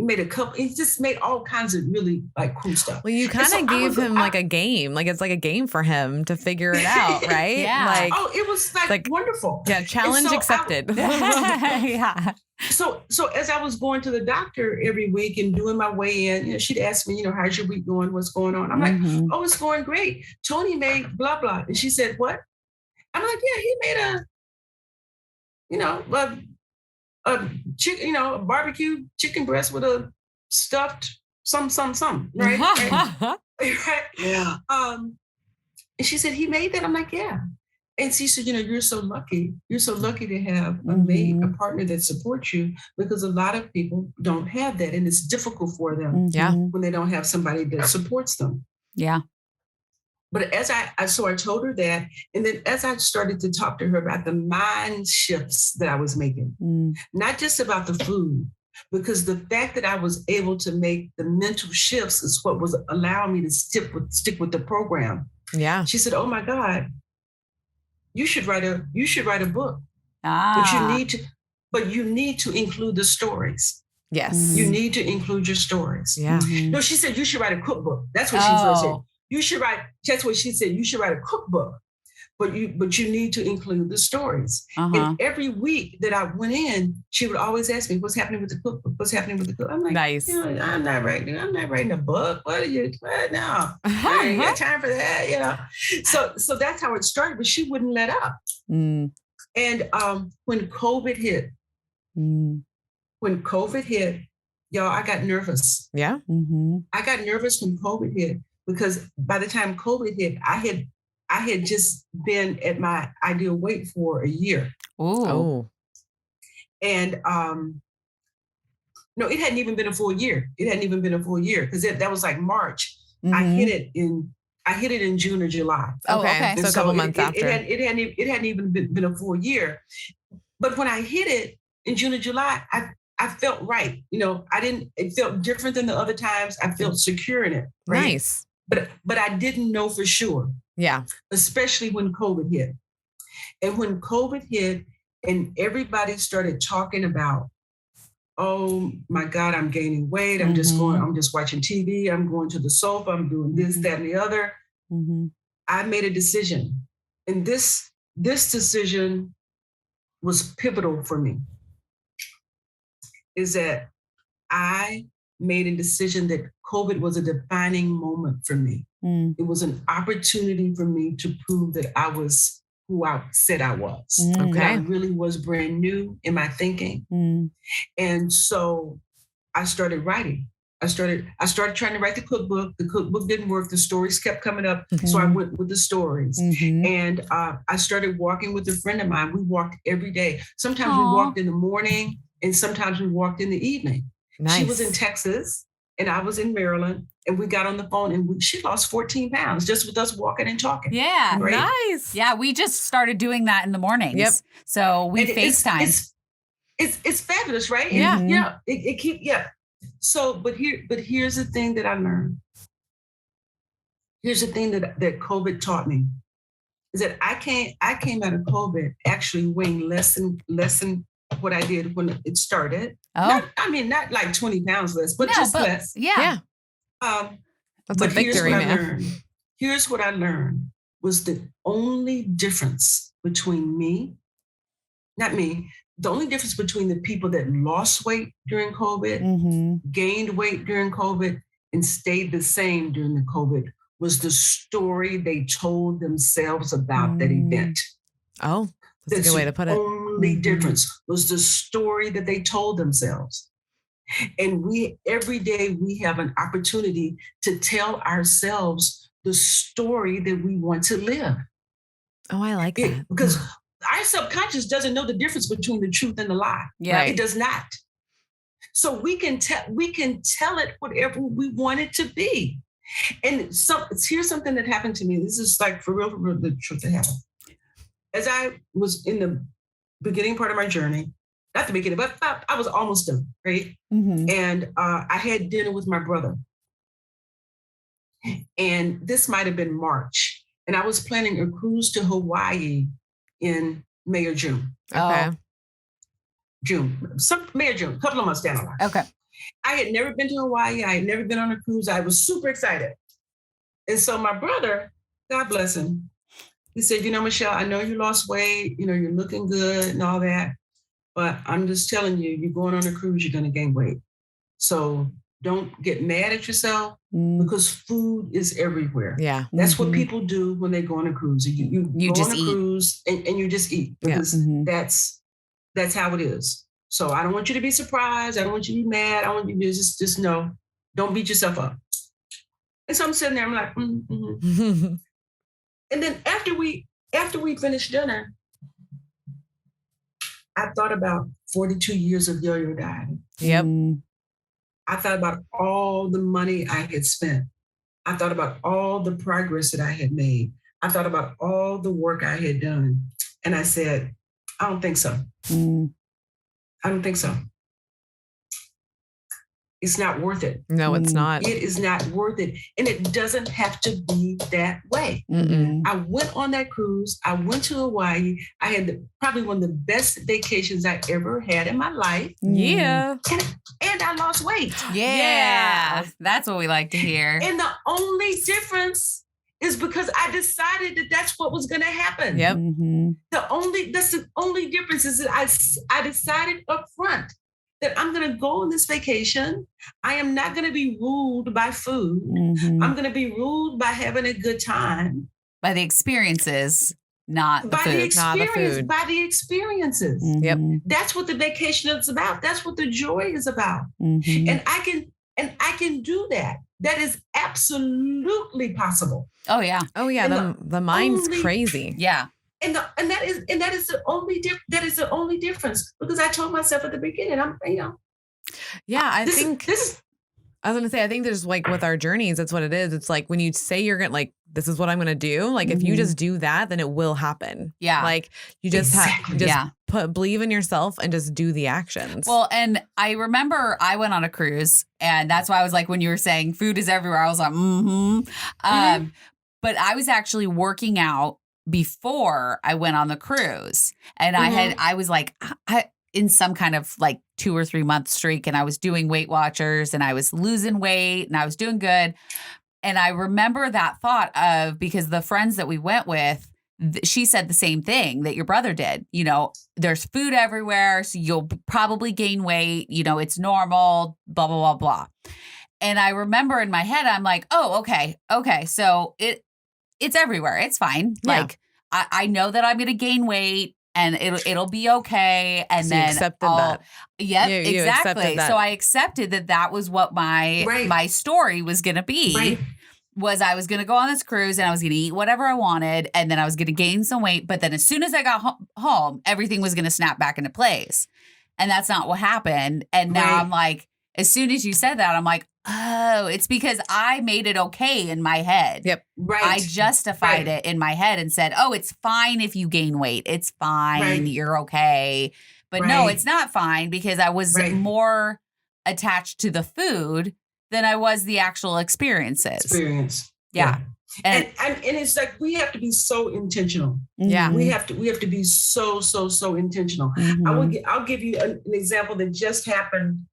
made a couple, he just made all kinds of really like cool stuff. Well, you kind of gave him like a game, like it's like a game for him to figure it out, right? Yeah. It was like wonderful. Yeah. Challenge accepted. Yeah. So as I was going to the doctor every week and doing my weigh in, she'd ask me, how's your week going? What's going on? I'm like, oh, it's going great. Tony made blah, blah. And she said, what? I'm like, yeah, he made a barbecue chicken breast with a stuffed some, right? Right? Yeah. And she said, he made that? I'm like, yeah. And she said, you're so lucky. You're so lucky to have a maid, a partner that supports you because a lot of people don't have that. And it's difficult for them when they don't have somebody that supports them. Yeah. But as I told her that, and then as I started to talk to her about the mind shifts that I was making, not just about the food, because the fact that I was able to make the mental shifts is what was allowing me to stick with the program. Yeah. She said, "Oh my God, you should write a book, but you need to include the stories. Yes. You need to include your stories." Yeah. No, she said you should write a cookbook. That's what she first said. You should write. That's what she said. You should write a cookbook, but you need to include the stories. And every week that I went in, she would always ask me, "What's happening with the cookbook? What's happening with the cookbook?" I'm like, nice. I'm not writing a book. What are you? What now? I ain't got time for that. So that's how it started. But she wouldn't let up. And when COVID hit, y'all, I got nervous. Yeah. I got nervous when COVID hit, because by the time COVID hit, I had just been at my ideal weight for a year. Oh. And no, it hadn't even been a full year. Because that was like March. I hit it in June or July. Okay. So a couple months after. It hadn't even been a full year. But when I hit it in June or July, I felt right. It felt different than the other times. I felt secure in it. Right? Nice. But I didn't know for sure. Yeah. Especially when COVID hit. And when COVID hit and everybody started talking about, "Oh my God, I'm gaining weight. I'm just watching TV. I'm going to the sofa. I'm doing this, that, and the other." I made a decision. And this decision was pivotal for me. Is that I made a decision that COVID was a defining moment for me. It was an opportunity for me to prove that I was who I said I was. That I really was brand new in my thinking. And so I started writing. I started trying to write the cookbook. The cookbook didn't work. The stories kept coming up. So I went with the stories. And I started walking with a friend of mine. We walked every day. Sometimes we walked in the morning, and sometimes we walked in the evening. Nice. She was in Texas and I was in Maryland, and we got on the phone, and she lost 14 pounds just with us walking and talking. Yeah. Right? Nice. Yeah. We just started doing that in the mornings. Yep. So we FaceTime. It's fabulous, right? Yeah. And, it keep. So, but here's the thing that I learned. Here's the thing that COVID taught me, is that I came out of COVID actually weighing less than what I did when it started. Not like 20 pounds less, but less. Yeah. That's a victory, man. Here's what I learned was the only difference between the only difference between the people that lost weight during COVID, gained weight during COVID, and stayed the same during the COVID was the story they told themselves about that event. Oh, that's a good way to put it. The only difference was the story that they told themselves. And every day we have an opportunity to tell ourselves the story that we want to live. Oh, I like that. Because our subconscious doesn't know the difference between the truth and the lie. Yeah. It does not. So we can tell it whatever we want it to be. And here's something that happened to me. This is like for real, the truth that happened. As I was in the beginning part of my journey, not the beginning, but I was almost done, right? And I had dinner with my brother. And this might have been March. And I was planning a cruise to Hawaii in May or June. Okay. May or June, a couple of months down the line. Okay. I had never been to Hawaii. I had never been on a cruise. I was super excited. And so my brother, God bless him, he said, "Michelle, I know you lost weight, you're looking good and all that, but I'm just telling you, you're going on a cruise, you're going to gain weight. So don't get mad at yourself because food is everywhere." Yeah. That's what people do when they go on a cruise. You go just on a cruise and you just eat because that's how it is. So I don't want you to be surprised. I don't want you to be mad. I want you to just know, don't beat yourself up. And so I'm sitting there, I'm like, And then after we finished dinner, I thought about 42 years of yo-yo dieting. Yep. I thought about all the money I had spent. I thought about all the progress that I had made. I thought about all the work I had done. And I said, I don't think so. I don't think so. It's not worth it. No, it's not. It is not worth it. And it doesn't have to be that way. I went on that cruise. I went to Hawaii. I had probably one of the best vacations I ever had in my life. Yeah. And I lost weight. Yeah. That's what we like to hear. And the only difference is because I decided that that's what was going to happen. Yep. That's the only difference is that I decided up front that I'm going to go on this vacation. I am not going to be ruled by food. I'm going to be ruled by having a good time. By the experiences, not the food. By the experiences. Yep. That's what the vacation is about. That's what the joy is about. And I can do that. That is absolutely possible. Oh yeah. Oh yeah. The mind's crazy. Yeah. And that is the only difference, because I told myself at the beginning, Yeah, I think was gonna say, I think there's like with our journeys, it's what it is. It's like when you say you're gonna like, this is what I'm gonna do. Like if you just do that, then it will happen. Yeah. Like you just believe in yourself and just do the actions. Well, and I remember I went on a cruise, and that's why I was like, when you were saying food is everywhere, I was like, but I was actually working out before I went on the cruise, and I was like, in some kind of like 2 or 3 month streak, and I was doing Weight Watchers, and I was losing weight, and I was doing good. And I remember that thought of, because the friends that we went with, she said the same thing that your brother did. You know, there's food everywhere, so you'll probably gain weight. You know, it's normal, blah, blah, blah, blah. And I remember in my head, I'm like, oh, okay. So it's everywhere. It's fine. Yeah. Like I know that I'm going to gain weight, and it'll be okay. And so then you accepted that. Yep, exactly. So I accepted that was what my story was going to be. Right. Was I was going to go on this cruise, and I was going to eat whatever I wanted, and then I was going to gain some weight. But then as soon as I got home, everything was going to snap back into place. And that's not what happened. And now I'm like, as soon as you said that, I'm like, oh, it's because I made it okay in my head. Yep. Right. I justified it in my head and said, oh, it's fine if you gain weight. It's fine. Right. You're okay. But no, it's not fine, because I was more attached to the food than I was the actual experience. Yeah. And it's like, we have to be so intentional. Yeah. We have to be so intentional. I'll give you an example that just happened.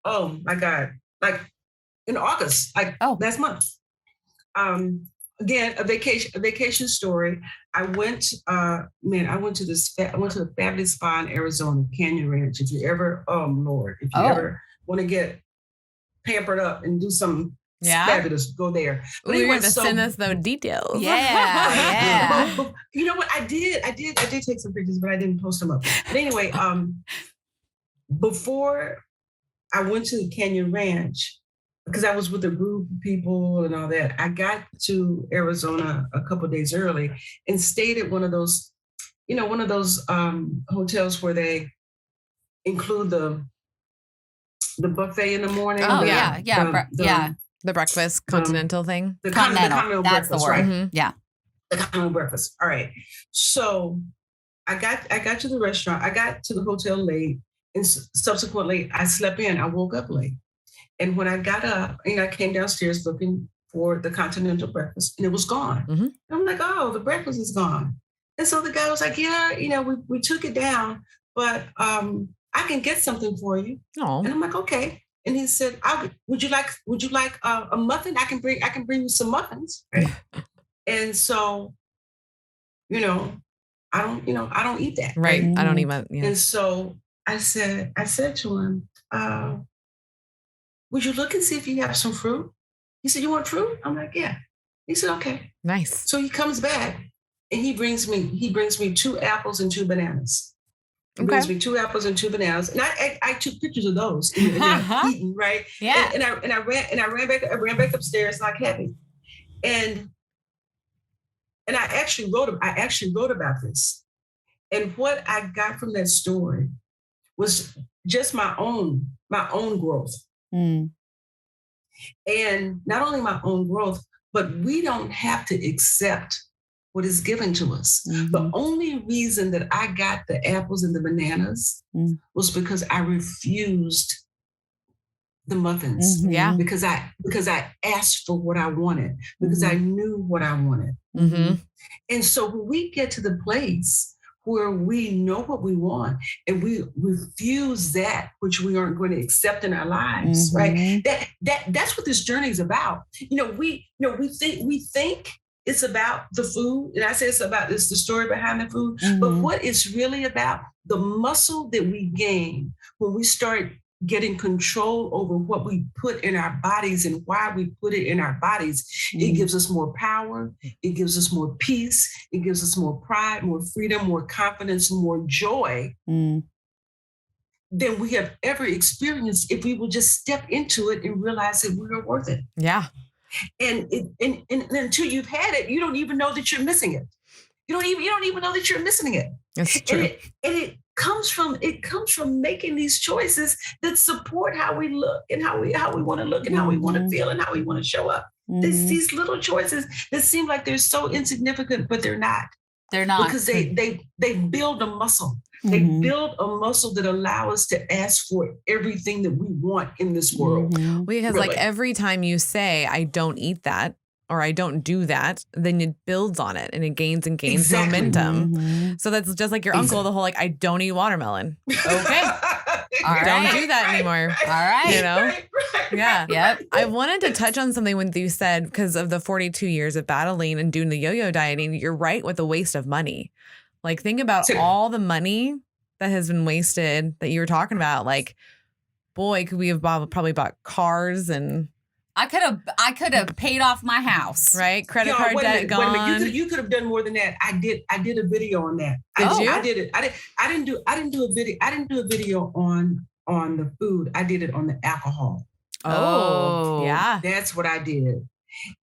Oh my God. Like in August, last month. Again, a vacation story. I went to the fabulous spa in Arizona, Canyon Ranch. If you ever, if you ever want to get pampered up and do something fabulous, go there. But you're going to send us the details. Yeah. You know what? I did take some pictures, but I didn't post them up. But anyway, before I went to the Canyon Ranch, because I was with a group of people and all that, I got to Arizona a couple of days early and stayed at one of those hotels where they include the buffet in the morning. Oh, the breakfast continental thing. The continental that's breakfast, the word. right? Mm-hmm. Yeah. The continental breakfast. All right. So I got to the restaurant. I got to the hotel late, and subsequently I slept in. I woke up late. And when I got up, I came downstairs looking for the continental breakfast, and it was gone. Mm-hmm. I'm like, oh, the breakfast is gone. And so the guy was like, yeah, we took it down, but I can get something for you. Oh. And I'm like, okay. And he said, would you like a muffin? I can bring you some muffins. Right? And so, I don't eat that. Right. I don't eat that. Yeah. And so I said to him, would you look and see if you have some fruit? He said, you want fruit? I'm like, yeah. He said, okay. Nice. So he comes back and he brings me 2 apples and 2 bananas. He brings me 2 apples and 2 bananas. And I took pictures of those and eating, right? Yeah. And I ran back upstairs like happy. And I actually wrote about this. And what I got from that story was just my own growth. Mm. And not only my own growth, but we don't have to accept what is given to us. The only reason that I got the apples and the bananas was because I refused the muffins. Yeah. Because I asked for what I wanted, because I knew what I wanted. And so when we get to the place where we know what we want and we refuse that which we aren't going to accept in our lives, right? That's what this journey is about. We think it's about the food, and I say it's the story behind the food. But what it's really about, the muscle that we gain when we start getting control over what we put in our bodies and why we put it in our bodies. It gives us more power. It gives us more peace. It gives us more pride, more freedom, more confidence, more joy than we have ever experienced if we will just step into it and realize that we are worth it. Yeah. And until you've had it, you don't even know that you're missing it. You don't even know that you're missing it. That's true. And it comes from making these choices that support how we look and how we want to look and how we want to feel and how we want to show up. These little choices that seem like they're so insignificant, but they're not. They're not. Because they build a muscle. They build a muscle that allow us to ask for everything that we want in this world. Because really. like every time you say, I don't eat that, or I don't do that, then it builds on it and it gains Exactly. momentum. So that's just like your uncle, the whole like, I don't eat watermelon. Okay. Don't do that anymore. All right. You know? Yeah. Yep. I wanted to touch on something when you said, because of the 42 years of battling and doing the yo-yo dieting, you're right with the waste of money. Like think about all the money that has been wasted that you were talking about. Like, boy, could we have probably bought cars and... I could have paid off my house. Right? Credit card debt gone. Wait a minute. You could have done more than that. I did a video on that. I did it. I didn't do a video. I didn't do a video on the food. I did it on the alcohol. Oh, yeah. That's what I did.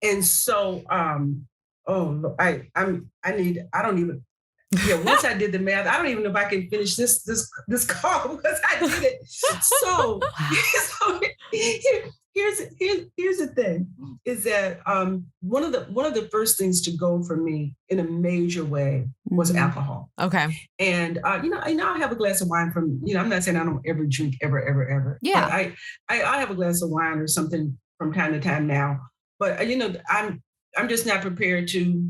And so once I did the math, I don't even know if I can finish this call because I did it. So, here's the thing is that one of the first things to go for me in a major way was alcohol. Okay. And I'll have a glass of wine from, I'm not saying I don't ever drink ever. Yeah. I have a glass of wine or something from time to time now, but I'm just not prepared to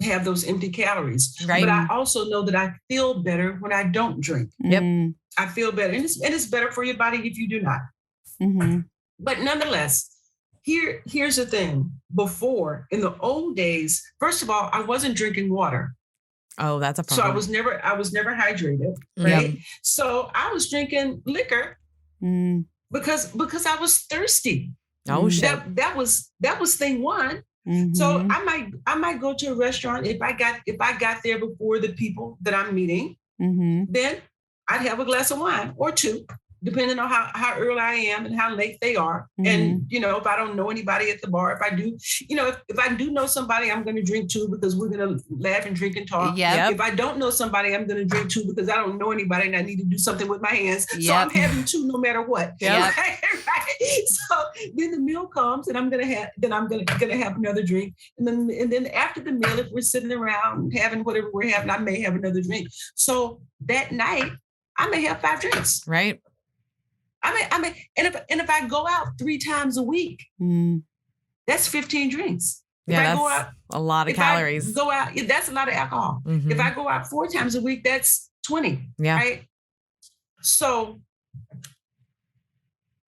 have those empty calories. Right. But I also know that I feel better when I don't drink. Yep. I feel better. And it's better for your body if you do not. But nonetheless, here's the thing. Before, in the old days, first of all, I wasn't drinking water. Oh, that's a problem. So I was never hydrated. Right. Yep. So I was drinking liquor because I was thirsty. Oh shit. That was thing one. So I might go to a restaurant if I got there before the people that I'm meeting, then I'd have a glass of wine or two, depending on how early I am and how late they are. And, if I don't know anybody at the bar, if I do, if I do know somebody, I'm going to drink two because we're going to laugh and drink and talk. Yep. If I don't know somebody, I'm going to drink two because I don't know anybody and I need to do something with my hands. So I'm having two no matter what. Yep. Right? So then the meal comes and I'm going to have another drink. And then after the meal, if we're sitting around having whatever we're having, I may have another drink. So that night, I may have 5 drinks. Right. I mean, and if I go out 3 times a week, that's 15 drinks. Yeah, that's a lot of calories. Go out, that's a lot of alcohol. If I go out 4 times a week, that's 20. Yeah. Right. So,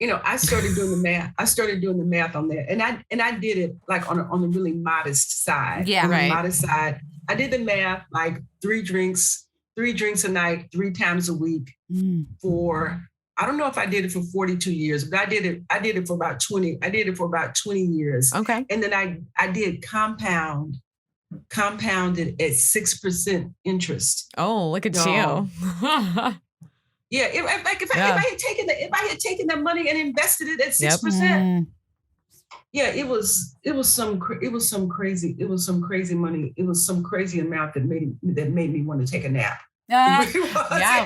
I started doing the math. I started doing the math on that, and I did it like on a really modest side. Yeah, right. Modest side. I did the math like 3 drinks a night, 3 times a week for. I don't know if I did it for 42 years, but I did it for about 20. I did it for about 20 years. Okay. And then I did compounded at 6% interest. Oh, look at you. Yeah. If I had taken that money and invested it at 6%, yeah, it was some crazy money. It was some crazy amount that made me want to take a nap. Yeah,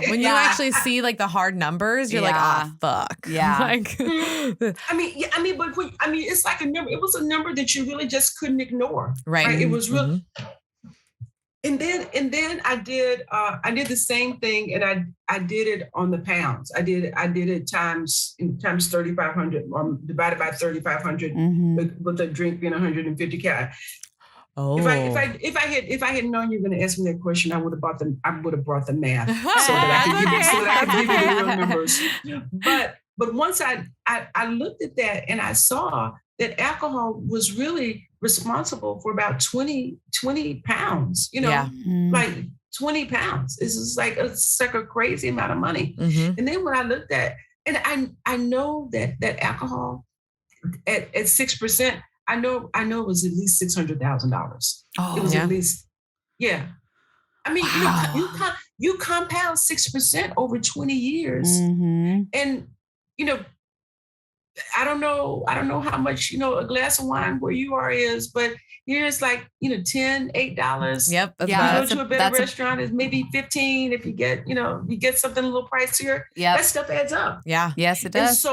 when you actually see like the hard numbers, you're like, oh fuck. Yeah. Like, but it's like a number. It was a number that you really just couldn't ignore. Right. It was really. And then I did the same thing, and I did it on the pounds. I did it times 3,500 or divided by 3,500 with the drink being 150 calories. Oh. If I had known you were going to ask me that question, I would have brought the math so that I could give you the real numbers. But once I looked at that and I saw that alcohol was really responsible for about 20 pounds. Like 20 pounds. It's like a crazy amount of money. And then when I looked at, and I know that alcohol at 6%. I know it was at least $600,000. Oh, it was at least, yeah. I mean, you compound 6% over 20 years, and I don't know how much a glass of wine where you are is, but here it's like $10, $8. Yep. You go to a better restaurant, it's maybe $15 if you get something a little pricier. Yeah, that stuff adds up. Yeah. Yes, it does.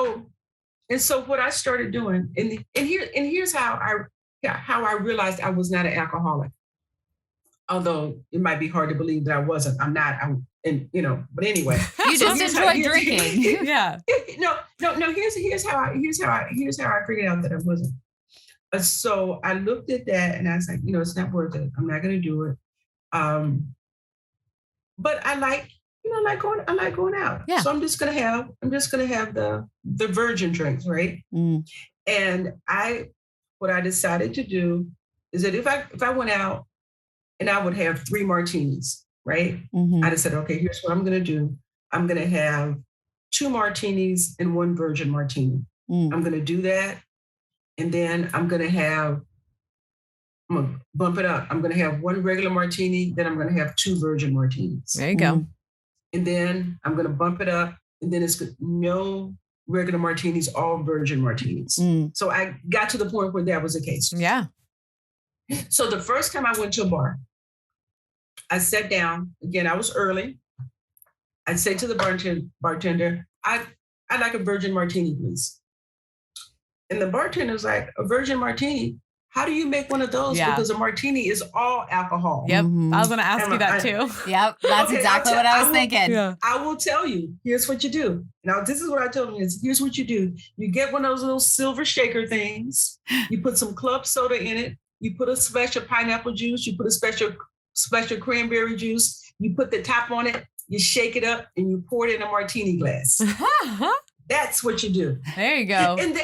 And so what I started doing, and here's how I realized I was not an alcoholic. Although it might be hard to believe that I wasn't. I'm not. But anyway. You just enjoy drinking. Yeah. No. Here's how I figured out that I wasn't. So I looked at that and I was like, it's not worth it. I'm not going to do it. But I like going out. Yeah. So I'm just gonna have the virgin drinks, right? And what I decided to do is that if I went out and I would have 3 martinis, right? I just said, okay, here's what I'm gonna do. I'm gonna have 2 martinis and 1 virgin martini. I'm gonna do that, and then I'm gonna bump it up. I'm gonna have 1 regular martini, then I'm gonna have 2 virgin martinis. There you go. And then I'm going to bump it up. And then it's no regular martinis, all virgin martinis. So I got to the point where that was the case. Yeah. So the first time I went to a bar, I sat down. Again, I was early. I'd say to the bartender, I'd like a virgin martini, please. And the bartender was like, a virgin martini? How do you make one of those? Yeah. Because a martini is all alcohol. Yep. I was going to ask you that too. Yep. That's exactly what I was thinking. Yeah. I will tell you, here's what you do. Now, this is what I told him here's what you do. You get one of those little silver shaker things. You put some club soda in it. You put a special pineapple juice. You put a special cranberry juice. You put the top on it. You shake it up and you pour it in a martini glass. That's what you do. There you go. And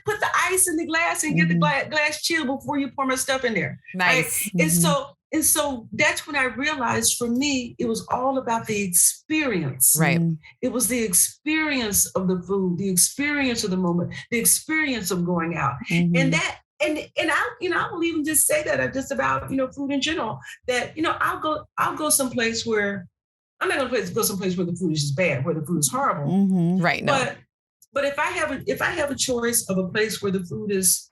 put the ice in the glass and get the glass chill before you pour my stuff in there. Nice. Right? And so that's when I realized for me, it was all about the experience. Right. It was the experience of the food, the experience of the moment, the experience of going out. And that, and I will even just say that just about, food in general, that, I'll go someplace where I'm not going to go someplace where the food is just bad, where the food is horrible. Right. No. But if I have a choice of a place where the food is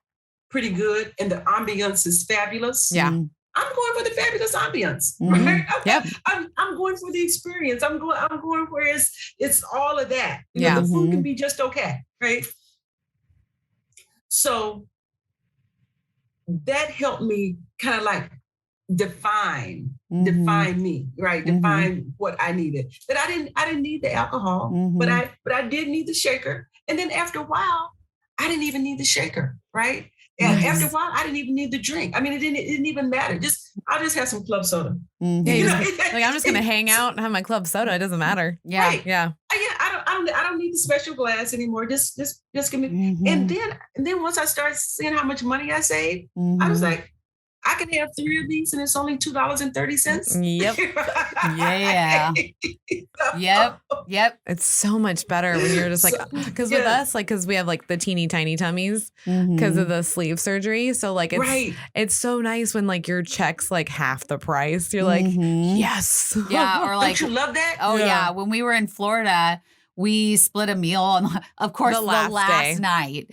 pretty good and the ambiance is fabulous, yeah, I'm going for the fabulous ambiance. Right? Yep. I'm going for the experience. I'm going where it's all of that. Yeah. The food can be just okay, right? So that helped me kind of like define me, right? Define what I needed. That I didn't need the alcohol, but I did need the shaker. And then after a while, I didn't even need the shaker, right? And after a while, I didn't even need the drink. I mean, it didn't even matter. I'll just have some club soda. I'm just gonna hang out and have my club soda. It doesn't matter. Yeah, right. Yeah. I don't need the special glass anymore. Just give me. And then once I started seeing how much money I saved, I was like, I can have 3 of these and it's only $2.30. Yep. Yeah. Yep. It's so much better when you're just like, because with us, because we have the teeny tiny tummies because of the sleeve surgery. So it's so nice when your check's half the price. You're like, yes. Yeah. Or don't you love that? Oh yeah. When we were in Florida, we split a meal. And of course, the last night,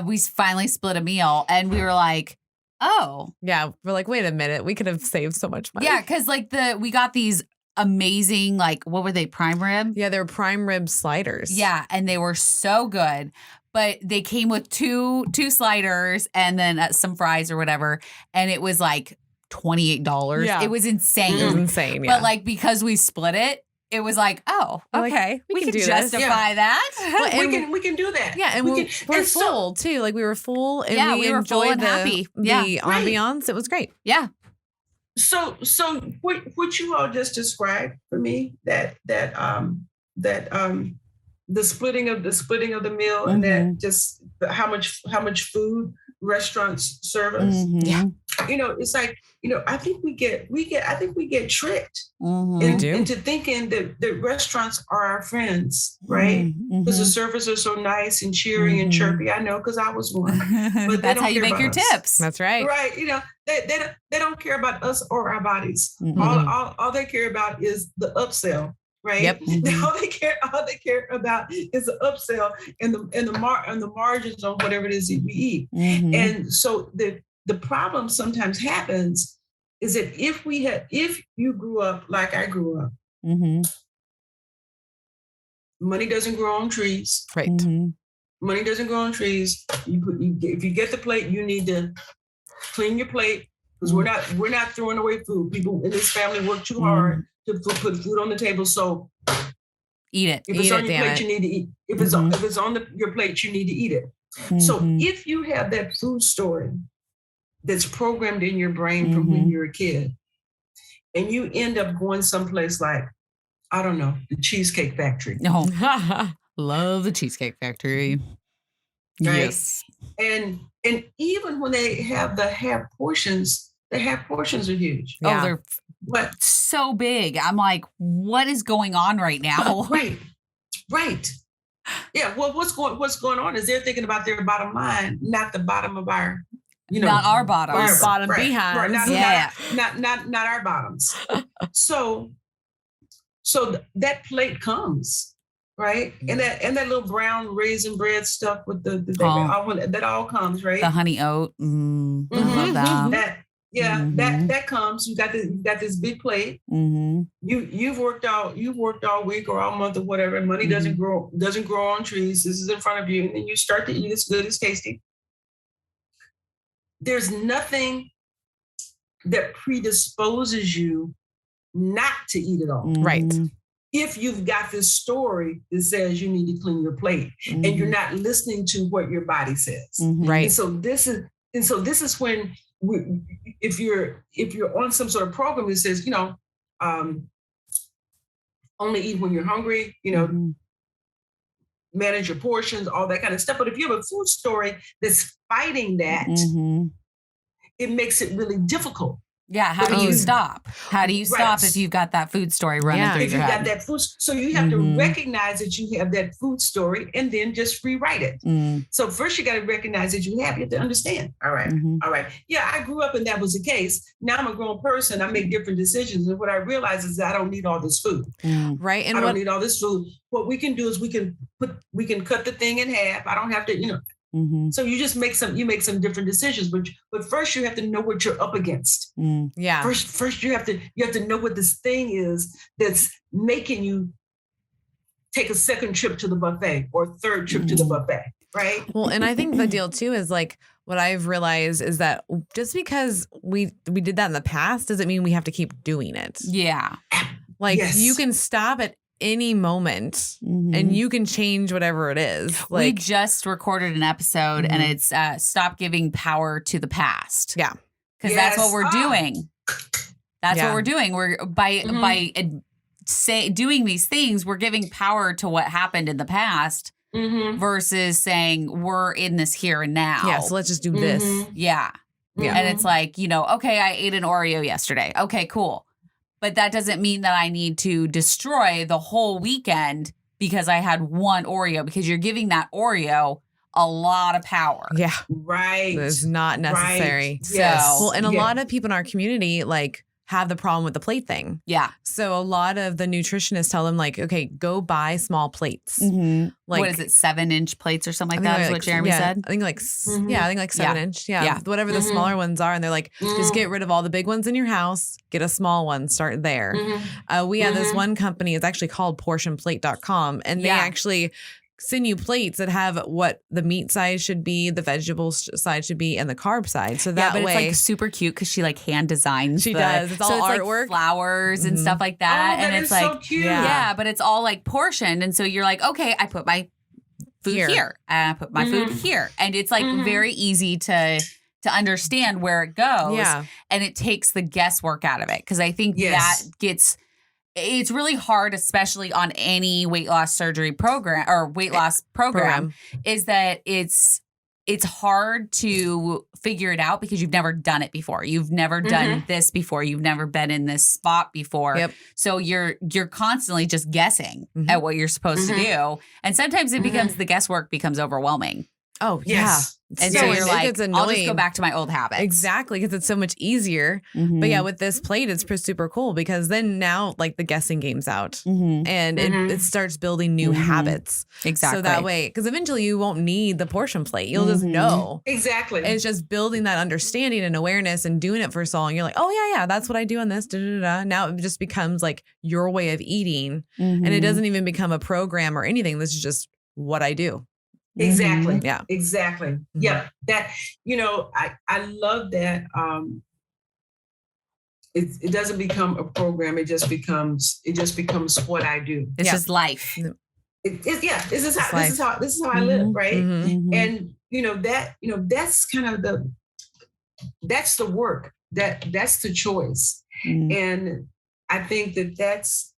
we finally split a meal and we were like, Oh. Yeah. We're like, wait a minute. We could have saved so much money. Yeah, because like we got these amazing, like, what were they, prime rib? Yeah, they were prime rib sliders. Yeah, and they were so good. But they came with two sliders and then some fries or whatever. And it was like $28. Yeah. It was insane. It was insane, yeah. But like, because we split it, it was like, oh, okay. Like, we can do justify that. Well, we can do that. Yeah, and we're full too. Like we were full and we were enjoyed full and happy. The ambiance. It was great. Yeah. So what you all just described for me, that the splitting of the meal and that just how much food restaurants serve us. Yeah. It's like, I think we get tricked into thinking that restaurants are our friends, right? Because the servers are so nice and cheery and chirpy. I know, because I was one. But that's how you make your tips. That's right. Right. They don't care about us or our bodies. All they care about is the upsell. Right. Yep. All they care about is the upsell and the margins on whatever it is that we eat. And so the problem sometimes happens is that if you grew up like I grew up, money doesn't grow on trees. Right. Money doesn't grow on trees. If you get the plate, you need to clean your plate, because we're not throwing away food. People in this family work too hard to put food on the table. So eat it. If it's on your plate, you need to eat. If it's on your plate, you need to eat it. So if you have that food story that's programmed in your brain from when you're a kid, and you end up going someplace like, I don't know, the Cheesecake Factory. Oh, love the Cheesecake Factory. Right? Yes. And even when they have the half portions, the half portions are huge. Yeah. Oh, they're so big. I'm like, what is going on right now? Right. Yeah. Well, what's going on is they're thinking about their bottom line, not the bottom of our, not our bottoms, our bottom behinds. Not our bottoms. So that plate comes, right, and that little brown raisin bread stuff with that all comes, right. The honey oat. I love that. That comes. You got this big plate. You've worked all week or all month or whatever. And money doesn't grow on trees. This is in front of you, and then you start to eat. It's good. It's tasty. There's nothing that predisposes you not to eat it all. Right. If you've got this story that says you need to clean your plate, and you're not listening to what your body says. Right. And so this is when. If you're on some sort of program that says, only eat when you're hungry, manage your portions, all that kind of stuff. But if you have a food story that's fighting that, it makes it really difficult. Yeah. How do you stop? How do you stop if you've got that food story running through your head? Got that food, so you have to recognize that you have that food story and then just rewrite it. So first you got to recognize that you have to understand. All right. Yeah, I grew up and that was the case. Now I'm a grown person. I make different decisions. And what I realize is that I don't need all this food. Right. And I don't need all this food. What we can do is we can cut the thing in half. I don't have to, So you just make some different decisions, but first you have to know what you're up against. Yeah. First you have to know what this thing is that's making you take a second trip to the buffet or third trip to the buffet, right? Well, and I think the deal too is like what I've realized is that just because we did that in the past doesn't mean we have to keep doing it. Yeah. Like you can stop at any moment and you can change whatever it is. Like, we just recorded an episode and it's stop giving power to the past. Yeah. Because that's what we're doing. That's what we're doing. We're by doing these things, we're giving power to what happened in the past versus saying we're in this here and now. Yeah. So let's just do this. Yeah. And it's like, okay, I ate an Oreo yesterday. Okay, cool. But that doesn't mean that I need to destroy the whole weekend because I had one Oreo, because you're giving that Oreo a lot of power. Right. It's not necessary. Right. Yes. Well, and a lot of people in our community, like, have the problem with the plate thing. Yeah. So a lot of the nutritionists tell them like, okay, go buy small plates. Like, what is it? 7-inch plates or something like that is what Jeremy said. I think like 7-inch. Yeah. Whatever the smaller ones are. And they're like, just get rid of all the big ones in your house, get a small one, start there. We have this one company, it's actually called portionplate.com. And they actually send you plates that have what the meat size should be, the vegetable size should be, and the carb side. So that way, it's like super cute because she like hand designs. She does. It's all artwork, like flowers and stuff like that. Oh, and it's like so cute. Yeah, but it's all like portioned, and so you're like, okay, I put my food here, and I put my food here, and it's like very easy to understand where it goes. Yeah, and it takes the guesswork out of it because I think that gets. It's really hard, especially on any weight loss surgery program or weight loss program, is that it's hard to figure it out because you've never done it before. You've never done this before. You've never been in this spot before. Yep. So you're constantly just guessing at what you're supposed to do. And sometimes it becomes the guesswork becomes overwhelming. Oh, yes. Yeah. And so you're like, I'll just go back to my old habits. Exactly, because it's so much easier. But yeah, with this plate, it's super cool because then now like the guessing game's out and it starts building new habits. Exactly. So that way, because eventually you won't need the portion plate. You'll just know. Exactly. It's just building that understanding and awareness and doing it for so long. You're like, oh yeah, that's what I do on this. Now it just becomes like your way of eating. And it doesn't even become a program or anything. This is just what I do. Exactly. Yeah. Exactly. Yeah. That, I love that. It doesn't become a program. It just becomes what I do. It's just life. This is how I live. Right. And, that's kind of that's the work that's the choice. And I think that's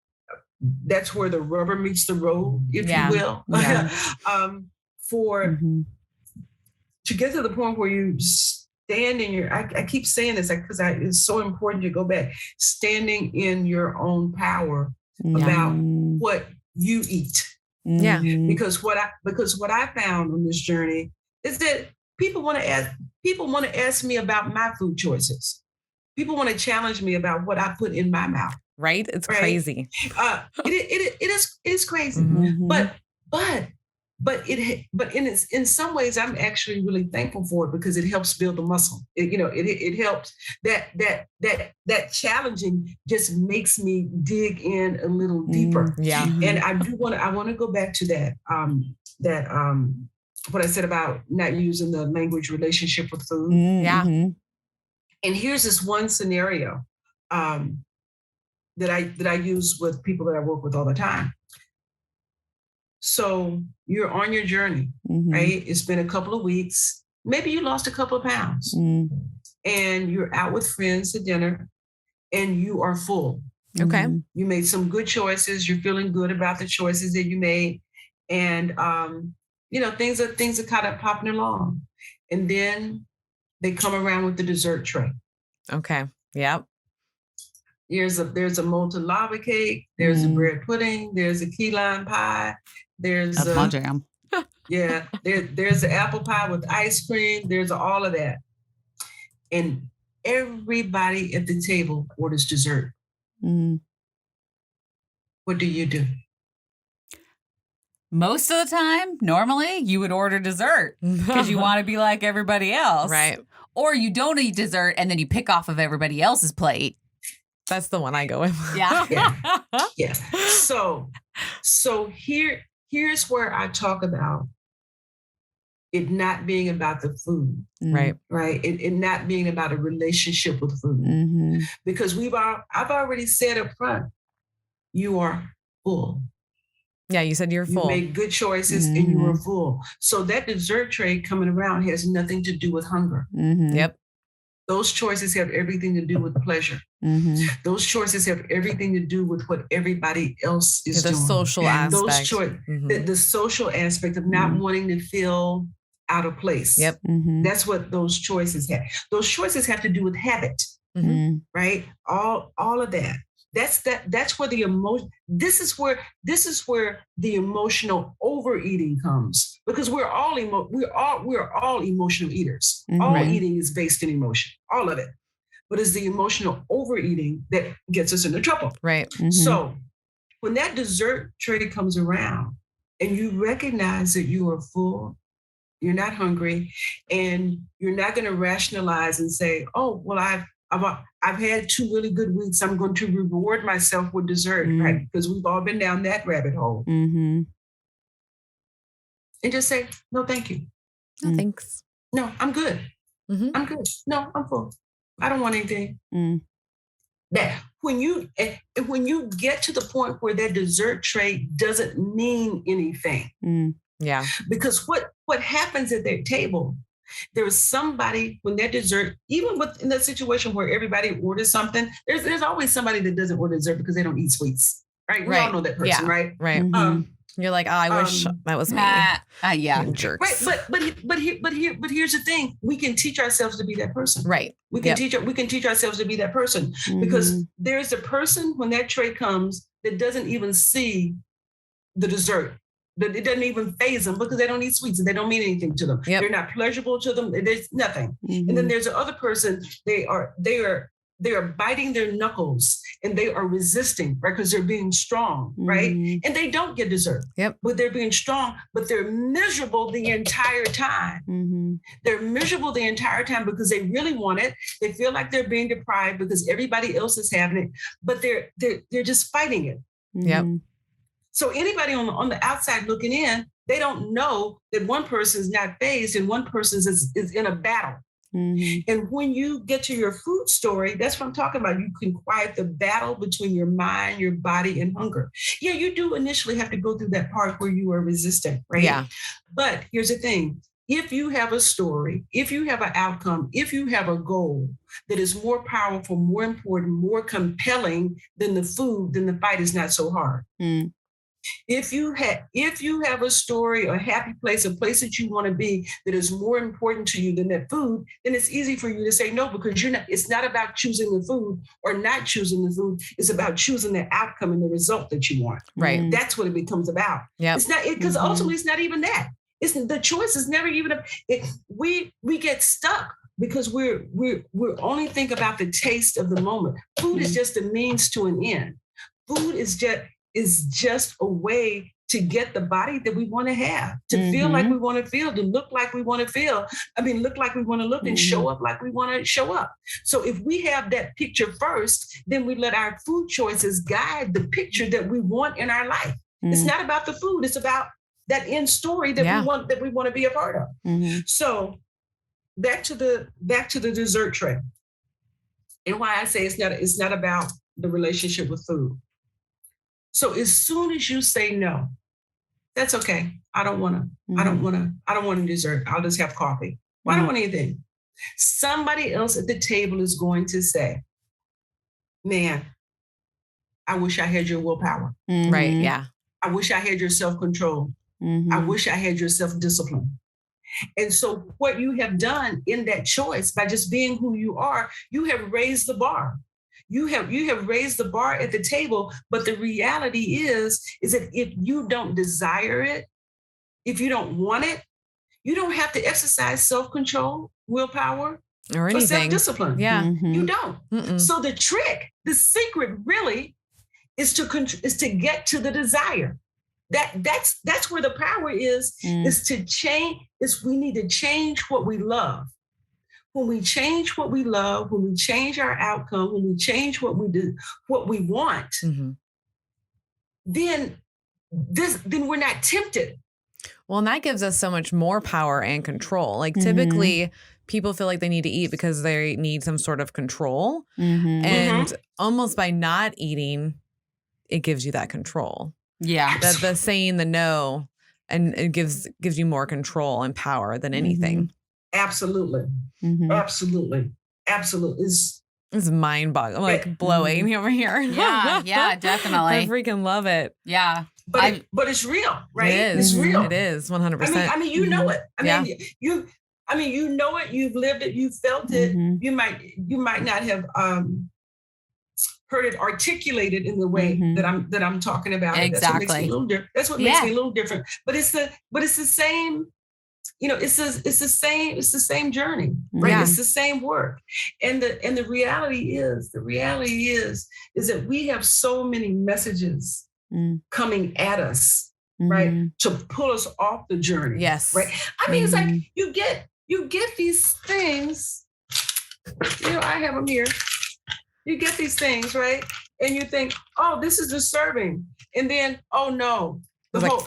where the rubber meets the road, if you will. Yeah. To get to the point where you stand in your, I keep saying this because it's so important to go back, standing in your own power about what you eat. Yeah. Because what I found on this journey is that people want to ask me about my food choices. People want to challenge me about what I put in my mouth. Right? It's crazy. It is crazy. But in some ways, I'm actually really thankful for it because it helps build the muscle. It helps that challenging just makes me dig in a little deeper. Yeah. And I want to go back to that what I said about not using the language relationship with food. Yeah. And here's this one scenario that I use with people that I work with all the time. So you're on your journey, right? It's been a couple of weeks. Maybe you lost a couple of pounds and you're out with friends at dinner and you are full. Okay. You made some good choices. You're feeling good about the choices that you made. And, things are kind of popping along. And then they come around with the dessert tray. Okay. Yep. There's a molten lava cake. There's a bread pudding. There's a key lime pie. There's a jam. Yeah. There's an apple pie with ice cream. There's all of that. And everybody at the table orders dessert. What do you do? Most of the time, normally, you would order dessert because you want to be like everybody else. Right. Or you don't eat dessert and then you pick off of everybody else's plate. That's the one I go with. Yeah. Yeah. So here's where I talk about it not being about the food. Right. Right. It not being about a relationship with food. Because I've already said up front, you are full. Yeah, you said you're full. You made good choices and you were full. So that dessert tray coming around has nothing to do with hunger. Yep. Those choices have everything to do with pleasure. Those choices have everything to do with what everybody else is doing. The social aspect. The social aspect of not wanting to feel out of place. Yep. That's what those choices have. Those choices have to do with habit, right? All of that. That's where the emotion. This is where the emotional overeating comes, because we're all emotional eaters. All eating is based in emotion, all of it. but it's the emotional overeating that gets us into trouble. Right. Mm-hmm. So when that dessert tray comes around and you recognize that you are full, you're not hungry, and you're not going to rationalize and say, oh, well, I've had 2 really good weeks. I'm going to reward myself with dessert, right? Because we've all been down that rabbit hole. Mm-hmm. And just say, no, thank you. No, thanks. No, I'm good. Mm-hmm. I'm good. No, I'm full. I don't want anything. That when you get to the point where that dessert tray doesn't mean anything. Yeah. Because what happens at that table, there's somebody when that dessert, even in that situation where everybody orders something, there's always somebody that doesn't order dessert because they don't eat sweets. Right? We all know that person, right? Right. You're like, oh, I wish that was me. Yeah. Jerks. Right. But here's the thing. We can teach ourselves to be that person. Right. We can teach ourselves to be that person because there's a person when that tray comes that doesn't even see the dessert. That it doesn't even faze them because they don't eat sweets and they don't mean anything to them. They're not pleasurable to them. There's nothing. And then there's the other person. They are biting their knuckles and they are resisting, right? Because they're being strong, right? And they don't get dessert. But they're being strong, but they're miserable the entire time. They're miserable the entire time because they really want it. They feel like they're being deprived because everybody else is having it, but they're just fighting it. So anybody on the outside looking in, they don't know that one person is not fazed and one person is in a battle. And when you get to your food story, that's what I'm talking about. You can quiet the battle between your mind, your body, and hunger. Yeah, you do initially have to go through that part where you are resistant, right? Yeah. But here's the thing. If you have a story, if you have an outcome, if you have a goal that is more powerful, more important, more compelling than the food, then the fight is not so hard. If you have a story, a happy place, a place that you want to be that is more important to you than that food, then it's easy for you to say no because it's not about choosing the food or not choosing the food. It's about choosing the outcome and the result that you want. Right. That's what it becomes about. Yeah. It's not because ultimately it's not even that. The choice is never even we get stuck because we're only think about the taste of the moment. Food is just a means to an end. Food is just a way to get the body that we want to have, to feel like we want to feel, to look like we want to feel. Look like we want to look and show up like we want to show up. So if we have that picture first, then we let our food choices guide the picture that we want in our life. It's not about the food. It's about that end story that we want to be a part of. So back to the dessert tray. And why I say it's not about the relationship with food. So as soon as you say no, that's okay. I don't want a dessert. I'll just have coffee. Well, I don't want anything. Somebody else at the table is going to say, man, I wish I had your willpower. Right. Yeah. I wish I had your self-control. I wish I had your self-discipline. And so what you have done in that choice by just being who you are, you have raised the bar. You have raised the bar at the table, but the reality is that if you don't desire it, if you don't want it, you don't have to exercise self-control, willpower, or self-discipline. Yeah. You don't. So the trick, the secret really is to get to the desire. That's where the power is to change, we need to change what we love. When we change what we love, when we change our outcome, when we change what we do, what we want, then we're not tempted. Well, and that gives us so much more power and control. Like typically people feel like they need to eat because they need some sort of control. And almost by not eating, it gives you that control. Yeah. The saying the no, and it gives you more control and power than anything. Absolutely. Absolutely. It's mind-boggling, like blowing over here. Yeah, definitely. I freaking love it. Yeah. But it's real, right? It is. It's real. It is 100%. I mean, you know it. You know it, you've lived it, you've felt it. You might not have heard it articulated in the way that I'm talking about. Exactly. That's what makes me a little different. But it's the same. it's the same journey, right? Yeah. It's the same work. And the reality is that we have so many messages coming at us, right? To pull us off the journey. Yes. Right. I mean, it's like you get these things, I have them here. You get these things, right? And you think, oh, this is the serving. And then, oh no,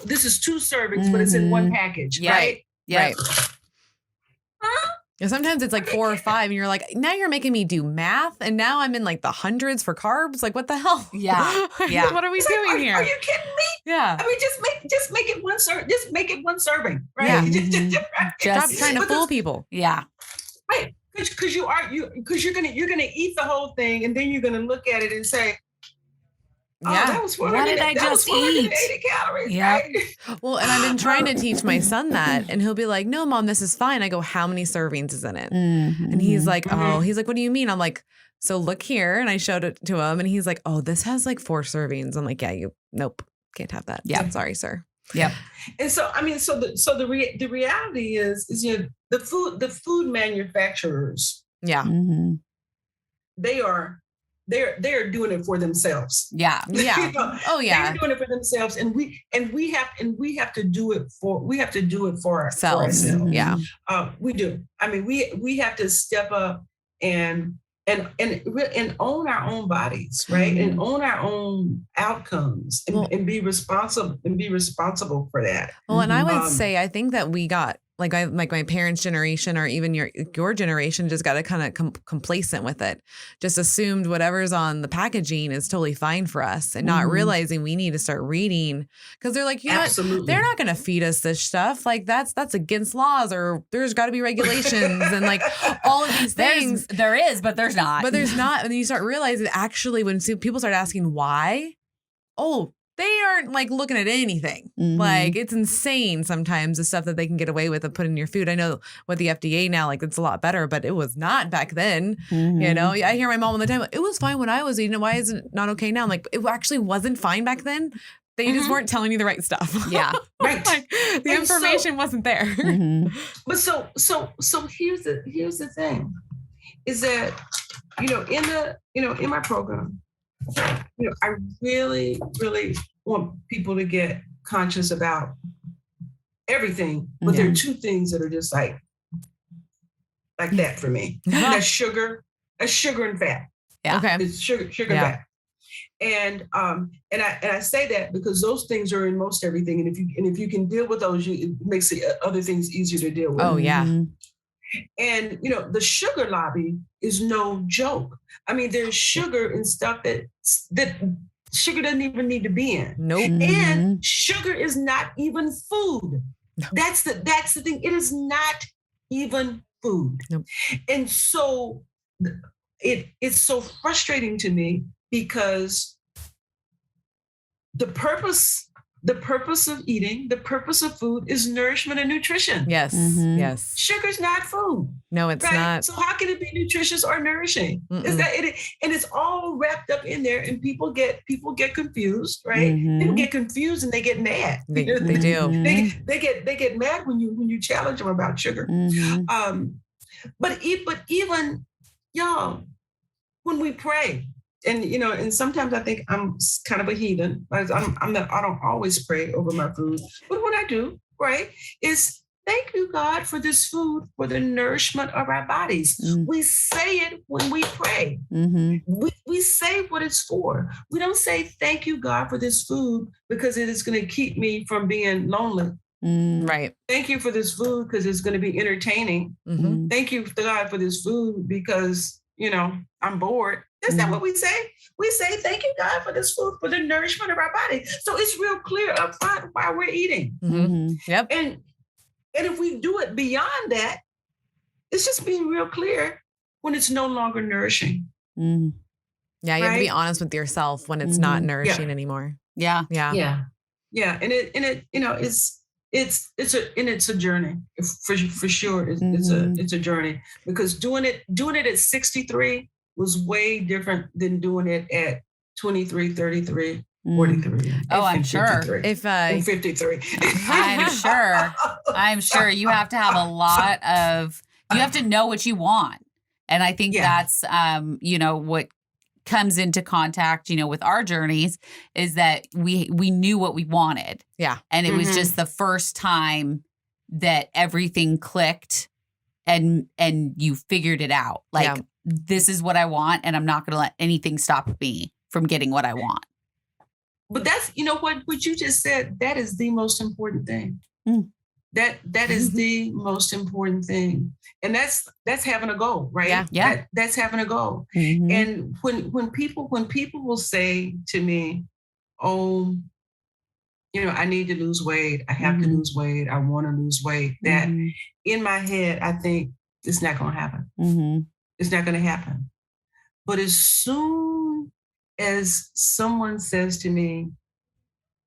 this is 2 servings, but it's in one package, right? Yeah. Right. And sometimes it's like 4 or 5 and you're like, now you're making me do math and now I'm in like the hundreds for carbs. Like, what the hell? Yeah. Yeah. What are we doing here? Are you kidding me? Yeah. I mean, just make it one serving. Just make it one serving, right? Yeah. Stop trying to fool people. Yeah. Right. Because you're gonna eat the whole thing and then you're gonna look at it and say, oh, that was what did I just eat? 80 calories. Yeah. Right? Well, and I've been trying to teach my son that, and he'll be like, "No, Mom, this is fine." I go, "How many servings is in it?" And he's like, "Oh," he's like, "What do you mean?" I'm like, "So look here," and I showed it to him, and he's like, "Oh, this has like 4 servings." I'm like, "Yeah, nope, can't have that." Yeah, sorry, sir. Yep. And so, I mean, the reality is the food manufacturers. Yeah. They're doing it for themselves. Yeah. Yeah. Oh yeah. They're doing it for themselves, and we have to do it for ourselves. Yeah. We do. I mean, we have to step up and own our own bodies, right? And own our own outcomes and be responsible for that. Well, and I would say, I think that we got like my parents' generation or even your generation just got kind of complacent with it. Just assumed whatever's on the packaging is totally fine for us and not realizing we need to start reading because they're like, you know what? They're not going to feed us this stuff. Like that's against laws or there's got to be regulations and like all of these things. There is, but there's not. But there's not. And then you start realizing actually when people start asking why, they aren't like looking at anything. Like it's insane sometimes the stuff that they can get away with and put in your food. I know with the FDA now, like it's a lot better, but it was not back then. You know, I hear my mom all the time, it was fine when I was eating it. Why is it not okay now? I'm like, it actually wasn't fine back then. They just weren't telling you the right stuff. Yeah. Right. Like, the information wasn't there. But so here's the thing is that, in my program, I really, really want people to get conscious about everything, but there are 2 things that are just like that for me. That's sugar and fat. Yeah. Okay. It's sugar and fat. And I say that because those things are in most everything, and if you can deal with those, it makes the other things easier to deal with. Oh yeah. And the sugar lobby is no joke. I mean, there's sugar and stuff that sugar doesn't even need to be in. Nope. And sugar is not even food. No. That's the thing. It is not even food. Nope. And so it's so frustrating to me because the purpose of eating, the purpose of food is nourishment and nutrition. Yes. Yes. Sugar's not food. No, it's not. So how can it be nutritious or nourishing? Is that it? And it's all wrapped up in there, and people get confused, right? People get confused and they get mad. They do. They get mad when you challenge them about sugar. But even y'all, when we pray. And sometimes I think I'm kind of a heathen. I don't always pray over my food, but what I do, right, is thank you, God, for this food, for the nourishment of our bodies. We say it when we pray. We say what it's for. We don't say thank you, God, for this food because it is going to keep me from being lonely. Right. Thank you for this food because it's going to be entertaining. Thank you, God, for this food because I'm bored. That's not what we say. We say, thank you, God, for this food, for the nourishment of our body. So it's real clear up front why we're eating. Yep. And if we do it beyond that, it's just being real clear when it's no longer nourishing. Yeah, you have to be honest with yourself when it's not nourishing anymore. Yeah. And it's a journey for sure. It's a journey because doing it at 63 was way different than doing it at 23, 33. 43. Oh, I'm sure. 53. I'm sure you have to have you have to know what you want. And I think that's, what comes into contact, with our journeys is that we knew what we wanted. Yeah. And it was just the first time that everything clicked and you figured it out. Like, this is what I want, and I'm not going to let anything stop me from getting what I want. But that's, what you just said, that is the most important thing. That is the most important thing. And that's having a goal, right? Yeah. That's having a goal. And when people will say to me, oh, I need to lose weight. I have to lose weight. I want to lose weight. That in my head, I think it's not going to happen. It's not going to happen. But as soon as someone says to me,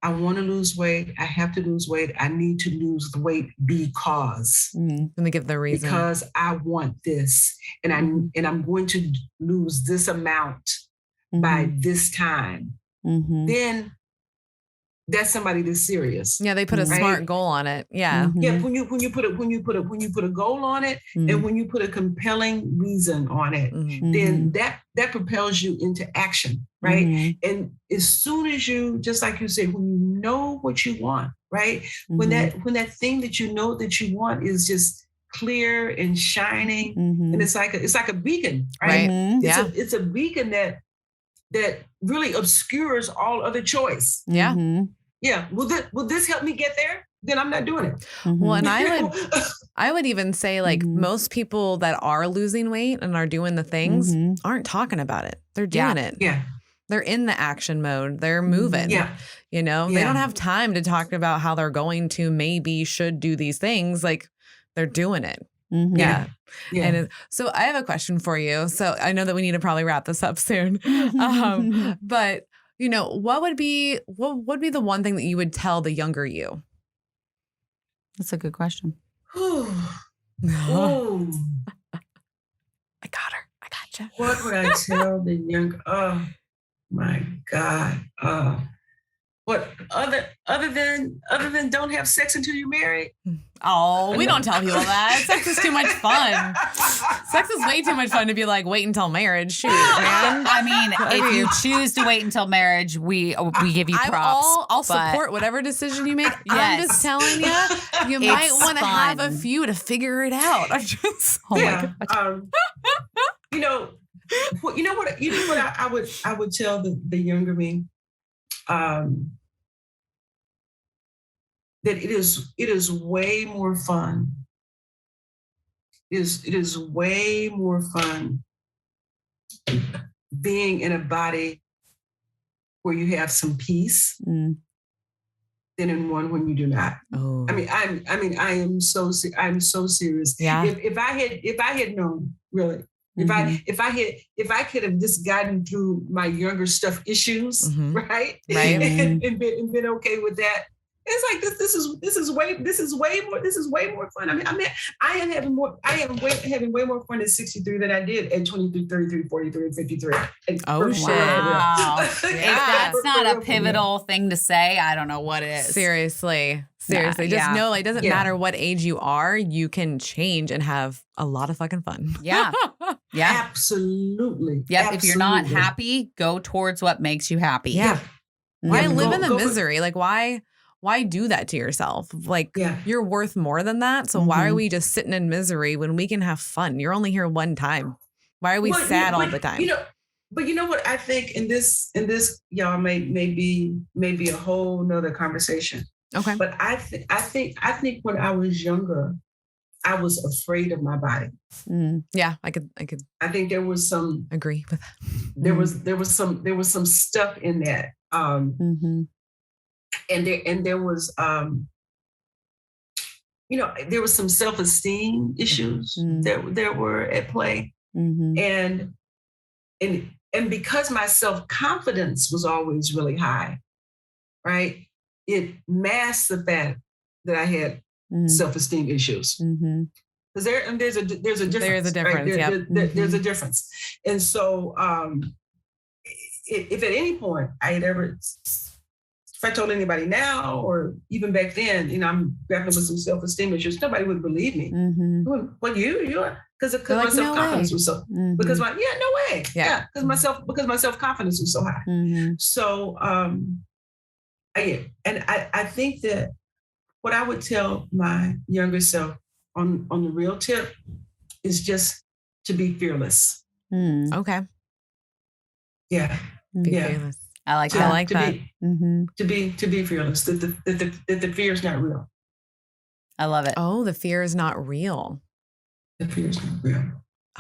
I want to lose weight. I have to lose weight. I need to lose the weight because. And they give the reason. Because I want this, and I'm going to lose this amount by this time. Then that's somebody that's serious. Yeah, they put a smart goal on it. Yeah. Yeah, when you put a goal on it, and when you put a compelling reason on it, then that propels you into action, right? And as soon as you, just like you said, when you know what you want, right? When that thing that you know that you want is just clear and shining, and it's like a beacon, right? It's a beacon that really obscures all other choice. Yeah. Yeah. Will this help me get there? Then I'm not doing it. Well, and I would even say, like, most people that are losing weight and are doing the things aren't talking about it. They're doing it. Yeah. They're in the action mode. They're moving. Yeah. They don't have time to talk about how they're going to maybe should do these things. Like, they're doing it. Yeah. And so I have a question for you. So I know that we need to probably wrap this up soon. But what would be the one thing that you would tell the younger you? That's a good question. Oh. I got her. I got you. What would I tell the young? Oh my God. What other than don't have sex until you're married? Oh, we don't tell people that. Sex is too much fun. Sex is way too much fun to be like, wait until marriage. Shoot, man. I mean, if you choose to wait until marriage, we give you props. I'll support whatever decision you make. I'm just telling you might want to have a few to figure it out. I'm just, my God. You know what I would tell the younger me. That it is way more fun. It is way more fun being in a body where you have some peace than in one when you do not. Oh. I am so serious. Yeah. If I had known, really, if I could have just gotten through my younger stuff issues, right, and been okay with that. It's like this is way more fun. I am having way more fun at 63 than I did at 23, 33, 43, and 53. Oh shit! Wow. If that's not a pivotal thing to say, I don't know what is. Seriously. Just know it doesn't matter what age you are, you can change and have a lot of fucking fun. Yeah. Absolutely. Yep. If you're not happy, go towards what makes you happy. Yeah. Why live in the misery? Like, why do that to yourself? Like, you're worth more than that. So why are we just sitting in misery when we can have fun? You're only here one time. Why are we sad all the time? But you know what I think in this, y'all may be a whole nother conversation. Okay. But I think when I was younger, I was afraid of my body. Yeah, I could. I think there was some agree with that. There was some stuff in that. And there was there was some self-esteem issues that were at play. And because my self-confidence was always really high, right? It masked the fact that I had self-esteem issues. Because there's a difference. There's a difference. Right? There's a difference. And so if at any point I had ever, if I told anybody now or even back then, I'm grappling with some self-esteem issues, nobody would believe me. Well, you're because my self-confidence was so, because no way. Yeah. Because my self-confidence was so high. So, I think that what I would tell my younger self on the real tip is just to be fearless. Okay. Yeah. Be fearless. I like that. I like that. To be fearless. That the fear is not real. I love it. Oh, the fear is not real. The fear is not real.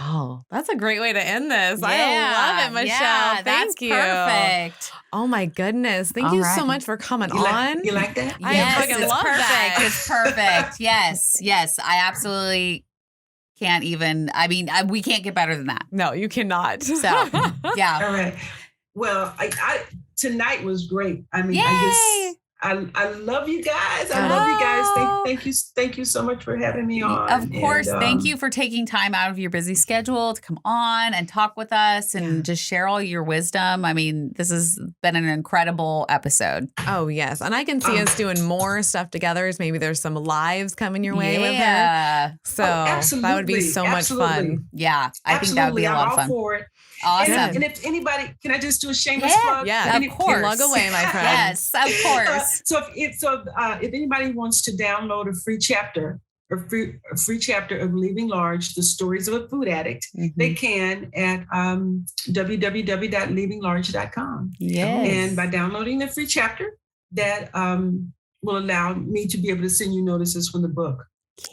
Oh, that's a great way to end this. I love it, Michelle. Yeah, Thank you. Perfect. Oh my goodness. Thank you so much for coming on. You like that? Yes, I love perfect. that. It's perfect. Yes. I absolutely can't even, we can't get better than that. No, you cannot. So, yeah. All right. Well, I tonight was great. Yay! I love you guys. I love you guys. Thank you so much for having me on. Of course. Thank you for taking time out of your busy schedule to come on and talk with us and just share all your wisdom. This has been an incredible episode. Oh, yes. And I can see us doing more stuff together. Maybe there's some lives coming your way with her. So that would be so much fun. Yeah. I think that would be a lot of fun. I'm all for it. Awesome. And if anybody, can I just do a shameless plug? Yeah, of course. Plug away, my friend. Yes, of course. So if anybody wants to download a free chapter of Leaving Large, the stories of a food addict, they can at www.leavinglarge.com. Yes. And by downloading the free chapter, that will allow me to be able to send you notices when the book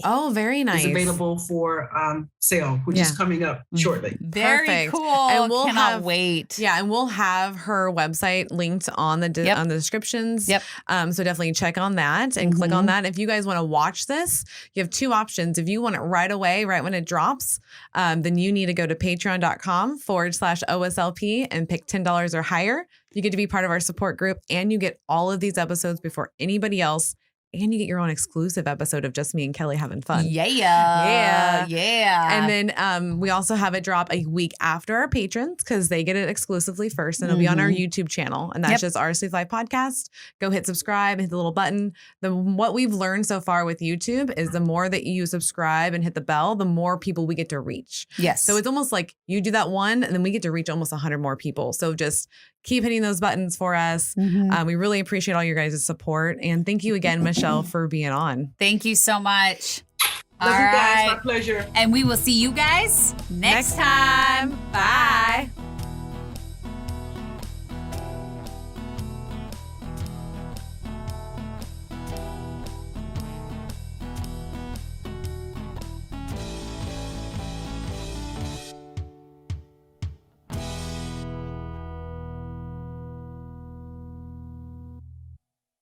Oh, very nice. is available for sale, which is coming up shortly. Very Perfect. cool. And we'll Cannot wait. Yeah, and we'll have her website linked on the on the descriptions. Yep. So definitely check on that and click on that. If you guys want to watch this, you have two options. If you want it right away, right when it drops, then you need to go to patreon.com/OSLP and pick $10 or higher. You get to be part of our support group, and you get all of these episodes before anybody else. And you get your own exclusive episode of just me and Kellie having fun. Yeah. And then we also have it drop a week after our patrons because they get it exclusively first. And it'll be on our YouTube channel. And that's just Our Sleep Life Podcast. Go hit subscribe, hit the little button. What we've learned so far with YouTube is the more that you subscribe and hit the bell, the more people we get to reach. Yes. So it's almost like you do that one and then we get to reach almost 100 more people. So just keep hitting those buttons for us. We really appreciate all your guys' support. And thank you again, Michelle, for being on. Thank you so much. Love you guys. My pleasure. And we will see you guys next time. Bye.